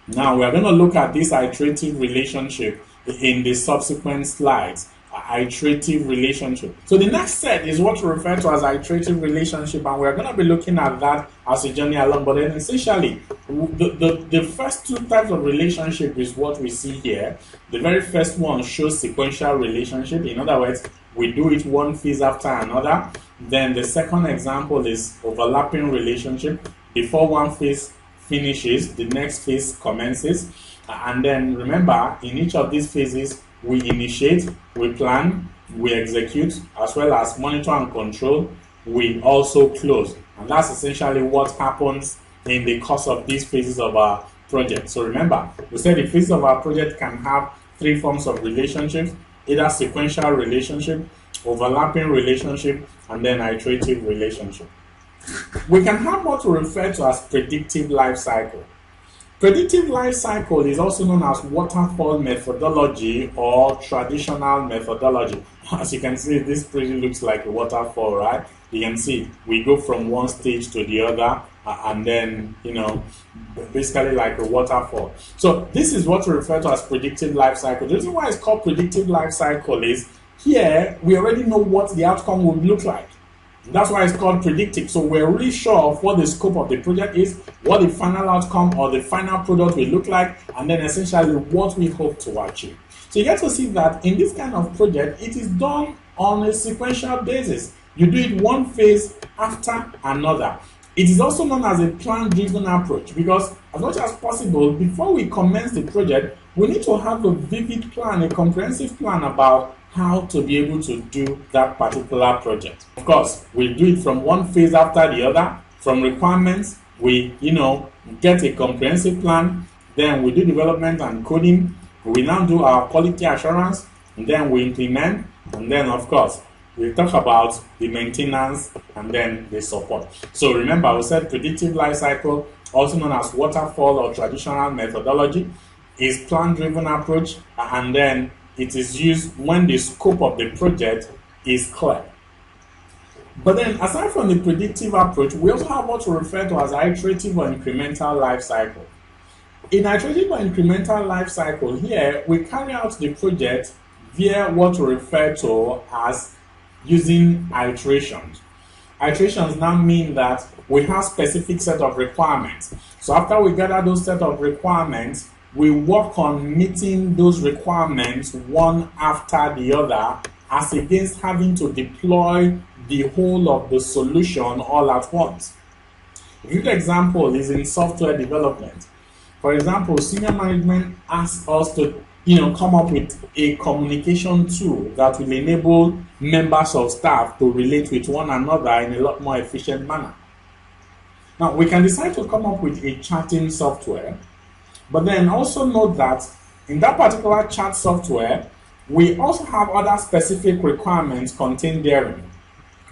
Now, we are going to look at this iterative relationship in the subsequent slides. Iterative relationship. So the next set is what we refer to as iterative relationship, and we're going to be looking at that as we journey along. But then essentially, the first two types of relationship is what we see here. The very first one shows sequential relationship. In other words, we do it one phase after another. Then the second example is overlapping relationship. Before one phase finishes, the next phase commences. And then remember, in each of these phases, we initiate, we plan, we execute, as well as monitor and control. We also close. And that's essentially what happens in the course of these phases of our project. So remember, we said the phases of our project can have three forms of relationships: either sequential relationship, overlapping relationship, and then iterative relationship. We can have what we refer to as predictive life cycle. Predictive life cycle is also known as waterfall methodology or traditional methodology. As you can see, this pretty looks like a waterfall, right? You can see we go from one stage to the other, and then, basically like a waterfall. So this is what we refer to as predictive life cycle. The reason why it's called predictive life cycle is here we already know what the outcome would look like. That's why it's called predictive. So we're really sure of what the scope of the project is, what the final outcome or the final product will look like, and then essentially what we hope to achieve. So you get to see that in this kind of project, it is done on a sequential basis. You do it one phase after another. It is also known as a plan-driven approach because as much as possible, before we commence the project, we need to have a vivid plan, a comprehensive plan about how to be able to do that particular project. Of course, we do it from one phase after the other. From requirements, we, get a comprehensive plan. Then we do development and coding. We now do our quality assurance. And then we implement. And then, of course, we talk about the maintenance and then the support. So remember, we said predictive life cycle, also known as waterfall or traditional methodology, is plan-driven approach, and then it is used when the scope of the project is clear. But then, aside from the predictive approach, we also have what we refer to as iterative or incremental life cycle. In iterative or incremental life cycle, here we carry out the project via what we refer to as using iterations. Iterations now mean that we have specific set of requirements. So after we gather those set of requirements, we work on meeting those requirements one after the other, as against having to deploy the whole of the solution all at once. A good example is in software development. For example, senior management asks us to come up with a communication tool that will enable members of staff to relate with one another in a lot more efficient manner. Now, we can decide to come up with a chatting software, but then also note that in that particular chat software, we also have other specific requirements contained therein,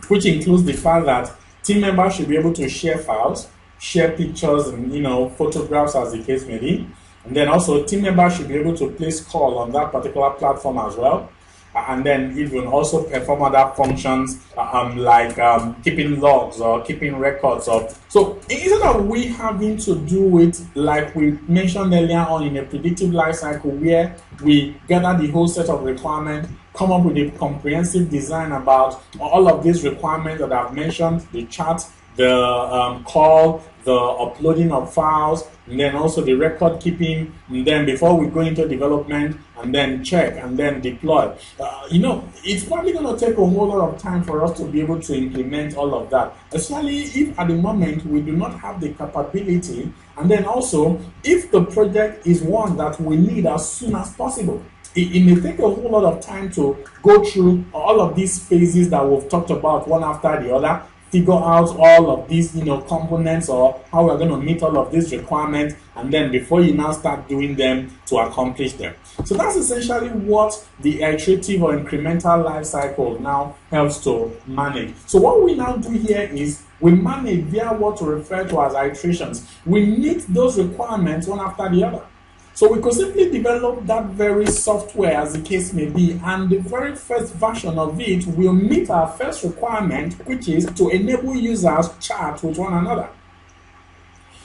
which includes the fact that team members should be able to share files, share pictures and photographs as the case may be. And then also team members should be able to place call on that particular platform as well. and then it will also perform other functions like keeping logs or keeping records of. So instead of we having to do it like we mentioned earlier on in a predictive life cycle, where we gather the whole set of requirements, come up with a comprehensive design about all of these requirements that I've mentioned, the chart, the call, the uploading of files, and then also the record keeping, and then before we go into development, and then check, and then deploy. It's probably going to take a whole lot of time for us to be able to implement all of that, especially if at the moment we do not have the capability, and then also if the project is one that we need as soon as possible. It may take a whole lot of time to go through all of these phases that we've talked about one after the other, figure out all of these components or how we're going to meet all of these requirements, and then before you now start doing them to accomplish them. So that's essentially what the iterative or incremental life cycle now helps to manage. So what we now do here is we manage via what we refer to as iterations. We meet those requirements one after the other. So we could simply develop that very software, as the case may be, and the very first version of it will meet our first requirement, which is to enable users to chat with one another.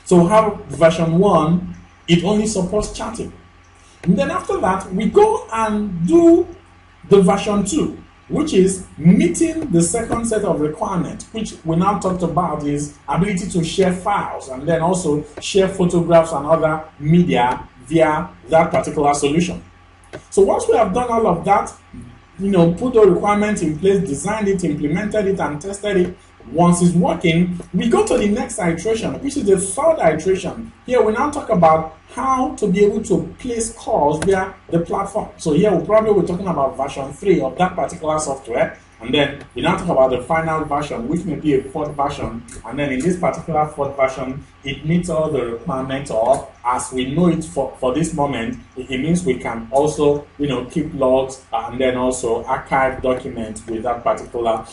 So we have version 1, it only supports chatting. And then after that, we go and do the version 2, which is meeting the second set of requirements, which we now talked about is ability to share files and then also share photographs and other media via that particular solution. So once we have done all of that, put the requirements in place, designed it, implemented it, and tested it, once it's working, we go to the next iteration, which is the third iteration. Here we now talk about how to be able to place calls via the platform. So here we're talking about version 3 of that particular software. And then we now talk about the final version, which may be a fourth version. And then in this particular fourth version, it meets all the requirements, or as we know it for this moment, it means we can also, keep logs and then also archive documents with that particular,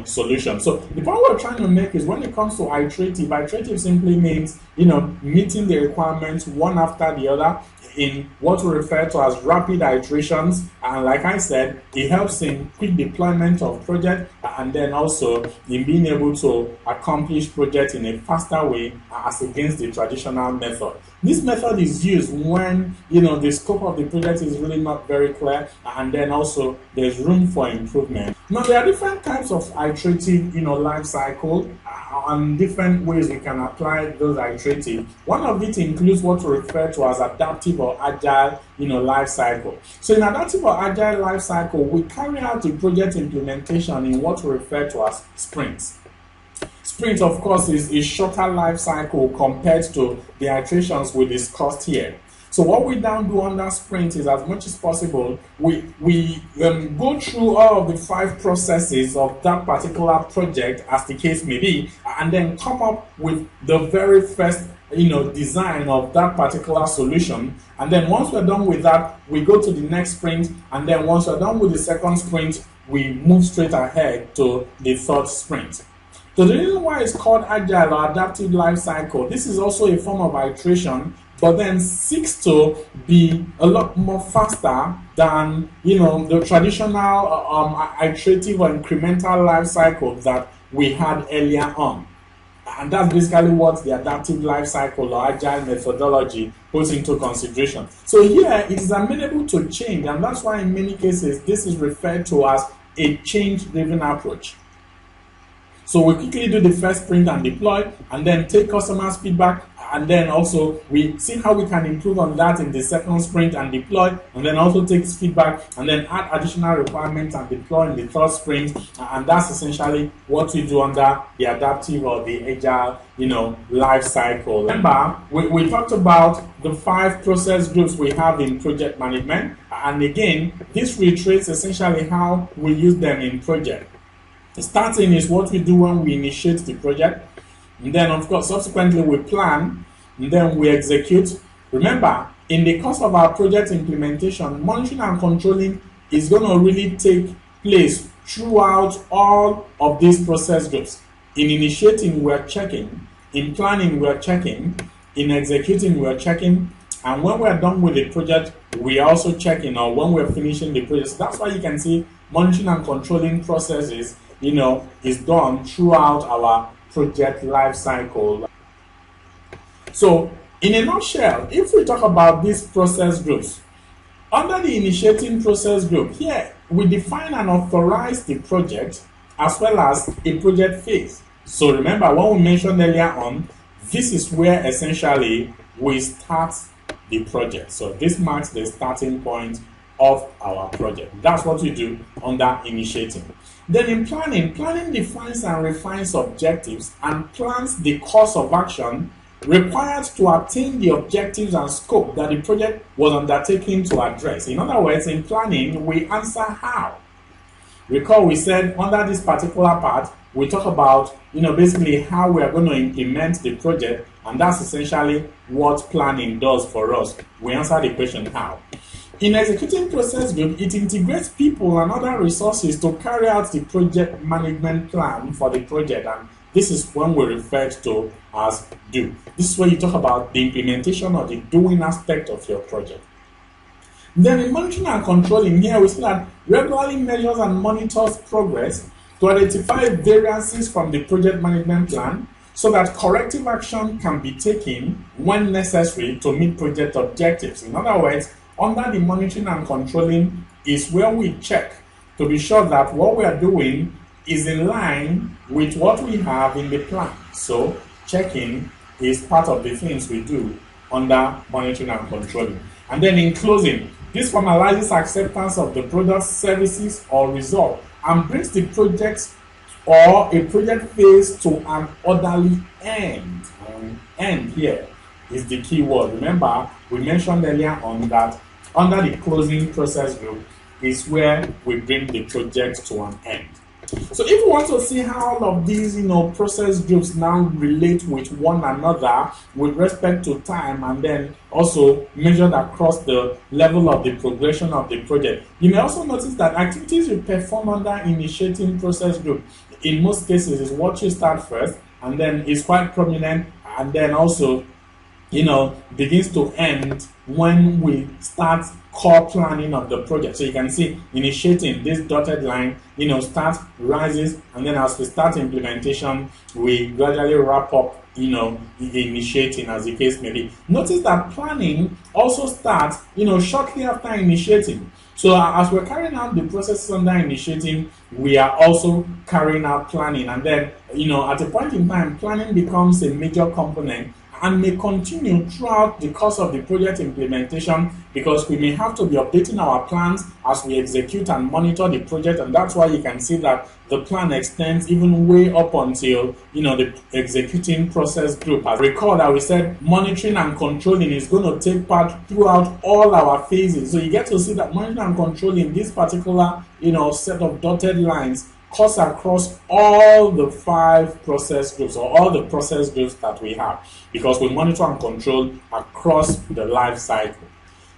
solution. So the point we're trying to make is when it comes to iterative simply means, meeting the requirements one after the other in what we refer to as rapid iterations. And like I said, it helps in quick deployment of project and then also in being able to accomplish projects in a faster way as against the traditional method. This method is used when the scope of the project is really not very clear, and then also there's room for improvement. Now there are different types of iterative life cycle and different ways we can apply those iterative. One of it includes what we refer to as adaptive or agile life cycle. So in adaptive or agile life cycle, we carry out the project implementation in what we refer to as sprints. Sprint, of course, is a shorter life cycle compared to the iterations we discussed here. So what we now do under sprint is, as much as possible, we go through all of the 5 processes of that particular project, as the case may be, and then come up with the very first design of that particular solution. And then once we're done with that, we go to the next sprint, and then once we're done with the second sprint, we move straight ahead to the third sprint. So the reason why it's called agile or adaptive life cycle, this is also a form of iteration, but then seeks to be a lot more faster than the traditional iterative or incremental life cycle that we had earlier on. And that's basically what the adaptive life cycle or agile methodology puts into consideration. So here it is amenable to change, and that's why in many cases this is referred to as a change-driven approach. So we quickly do the first sprint and deploy, and then take customers' feedback, and then also we see how we can improve on that in the second sprint and deploy, and then also take feedback, and then add additional requirements and deploy in the third sprint. And that's essentially what we do under the adaptive or the agile, life cycle. Remember, we talked about the 5 process groups we have in project management, and again, this reiterates essentially how we use them in project. Starting is what we do when we initiate the project, and then of course subsequently we plan, and then we execute. Remember, in the course of our project implementation, monitoring and controlling is going to really take place throughout all of these process groups. In initiating, we're checking. In planning, we're checking. In executing, we're checking. And when we're done with the project, we also check in on when we're finishing the project. So that's why you can see monitoring and controlling processes, is done throughout our project life cycle. So in a nutshell, if we talk about these process groups, under the initiating process group, here we define and authorize the project as well as a project phase. So remember what we mentioned earlier on, this is where essentially we start the project. So this marks the starting point of our project. That's what we do under initiating. Then in planning, planning defines and refines objectives and plans the course of action required to attain the objectives and scope that the project was undertaken to address. In other words, in planning, we answer how. Recall we said under this particular part, we talk about, basically how we are going to implement the project, and that's essentially what planning does for us. We answer the question how. In executing process group, it integrates people and other resources to carry out the project management plan for the project, and this is when we refer to as do. This is where you talk about the implementation or the doing aspect of your project. Then in monitoring and controlling, here we see that regularly measures and monitors progress to identify variances from the project management plan so that corrective action can be taken when necessary to meet project objectives. In other words, under the monitoring and controlling is where we check to be sure that what we are doing is in line with what we have in the plan. So checking is part of the things we do under monitoring and controlling. And then in closing, this formalizes acceptance of the product, services, or result and brings the project or a project phase to an orderly end. End here is the key word. Remember, we mentioned earlier on that under the closing process group is where we bring the project to an end. So if you want to see how all of these, process groups now relate with one another with respect to time and then also measured across the level of the progression of the project, you may also notice that activities you perform under initiating process group in most cases is what you start first and then is quite prominent and then also begins to end when we start core planning of the project. So you can see initiating, this dotted line, starts, rises, and then as we start implementation, we gradually wrap up, initiating as the case may be. Notice that planning also starts, shortly after initiating. So as we're carrying out the processes under initiating, we are also carrying out planning. And then, at a point in time, planning becomes a major component and may continue throughout the course of the project implementation because we may have to be updating our plans as we execute and monitor the project, and that's why you can see that the plan extends even way up until the executing process group. As recall that we said monitoring and controlling is going to take part throughout all our phases. So you get to see that monitoring and controlling, this particular set of dotted lines, cuts across all the 5 process groups or all the process groups that we have because we monitor and control across the life cycle.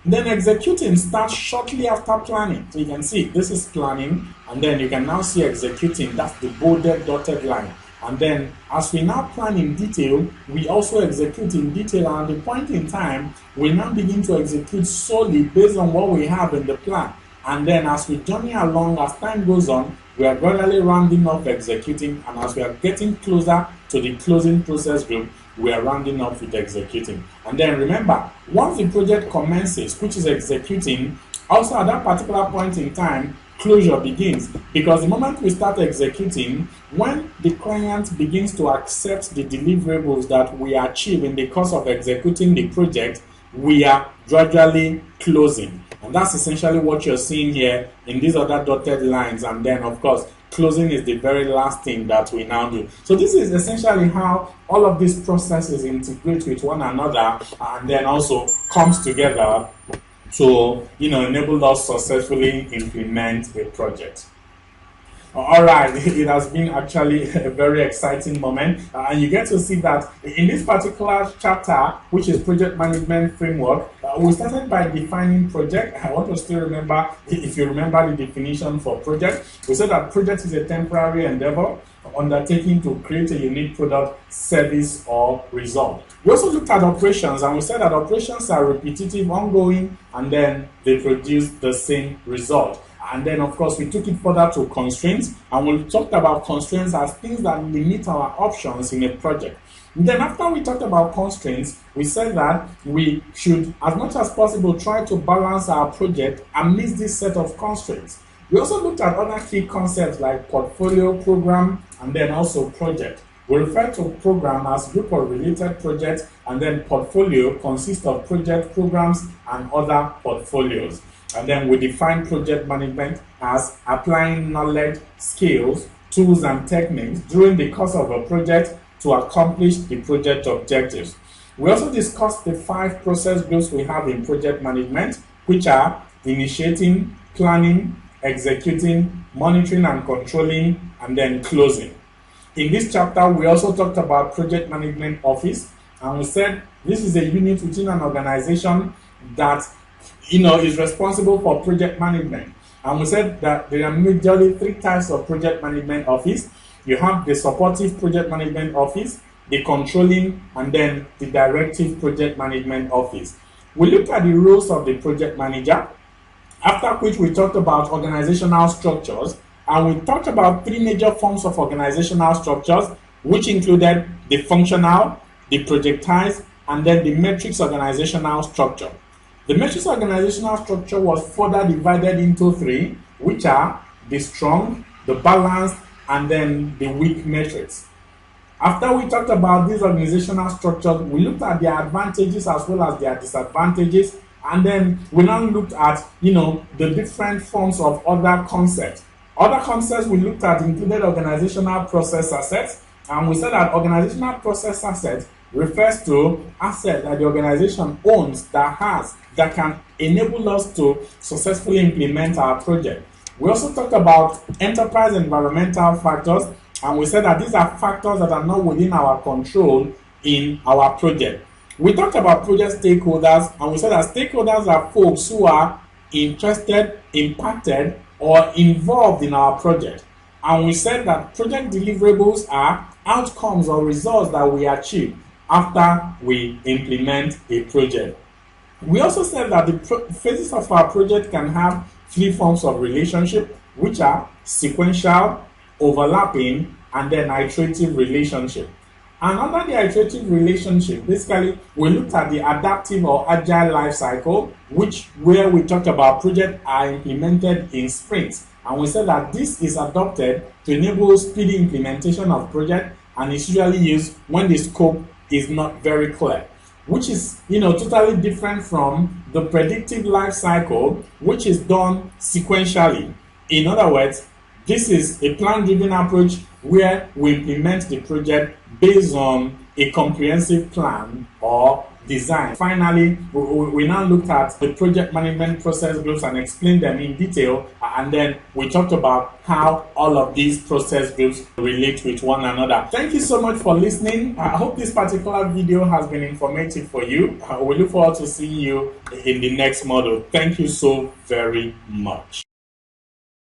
Then executing starts shortly after planning. So you can see this is planning and then you can now see executing, that's the bolded dotted line. And then as we now plan in detail, we also execute in detail, and at the point in time, we now begin to execute solely based on what we have in the plan. And then as we journey along, as time goes on, we are gradually rounding up executing, and as we are getting closer to the closing process group, we are rounding up with executing. And then remember, once the project commences, which is executing, also at that particular point in time, closure begins, because the moment we start executing, when the client begins to accept the deliverables that we achieve in the course of executing the project, we are gradually closing. And that's essentially what you're seeing here in these other dotted lines. And then, of course, closing is the very last thing that we now do. So this is essentially how all of these processes integrate with one another and then also comes together to enable us successfully implement a project. All right, it has been actually a very exciting moment, and you get to see that in this particular chapter, which is project management framework, we started by defining project. I want to still remember, if you remember the definition for project, we said that project is a temporary endeavor undertaking to create a unique product, service, or result. We also looked at operations, and we said that operations are repetitive, ongoing, and then they produce the same result. And then, of course, we took it further to constraints, and we talked about constraints as things that limit our options in a project. And then after we talked about constraints, we said that we should, as much as possible, try to balance our project amidst this set of constraints. We also looked at other key concepts like portfolio, program, and then also project. We refer to program as group of related projects, and then portfolio consists of project, programs, and other portfolios. And then we define project management as applying knowledge, skills, tools, and techniques during the course of a project to accomplish the project objectives. We also discussed the 5 process groups we have in project management, which are initiating, planning, executing, monitoring and controlling, and then closing. In this chapter, we also talked about project management office, and we said this is a unit within an organization that is responsible for project management. And we said that there are majorly 3 types of project management office. You have the supportive project management office, the controlling, and then the directive project management office. We looked at the roles of the project manager, after which we talked about organizational structures, and we talked about 3 major forms of organizational structures, which included the functional, the projectized, and then the matrix organizational structure. The matrix organizational structure was further divided into 3, which are the strong, the balanced, and then the weak matrix. After we talked about these organizational structures, we looked at their advantages as well as their disadvantages, and then we now looked at the different forms of other concepts. Other concepts we looked at included organizational process assets, and we said that organizational process assets refers to assets that the organization owns that can enable us to successfully implement our project. We also talked about enterprise environmental factors, and we said that these are factors that are not within our control in our project. We talked about project stakeholders, and we said that stakeholders are folks who are interested, impacted, or involved in our project. And we said that project deliverables are outcomes or results that we achieve after we implement a project. We also said that the phases of our project can have 3 forms of relationship, which are sequential, overlapping, and then iterative relationship. And under the iterative relationship, basically, we looked at the adaptive or agile life cycle, where we talked about projects are implemented in sprints. And we said that this is adopted to enable speedy implementation of project, and is usually used when the scope is not very clear, which is totally different from the predictive life cycle, which is done sequentially. In other words, this is a plan-driven approach where we implement the project based on a comprehensive plan or design. Finally, we now looked at the project management process groups and explained them in detail, and then we talked about how all of these process groups relate with one another. Thank you so much for listening. I hope this particular video has been informative for you. We look forward to seeing you in the next module. Thank you so very much.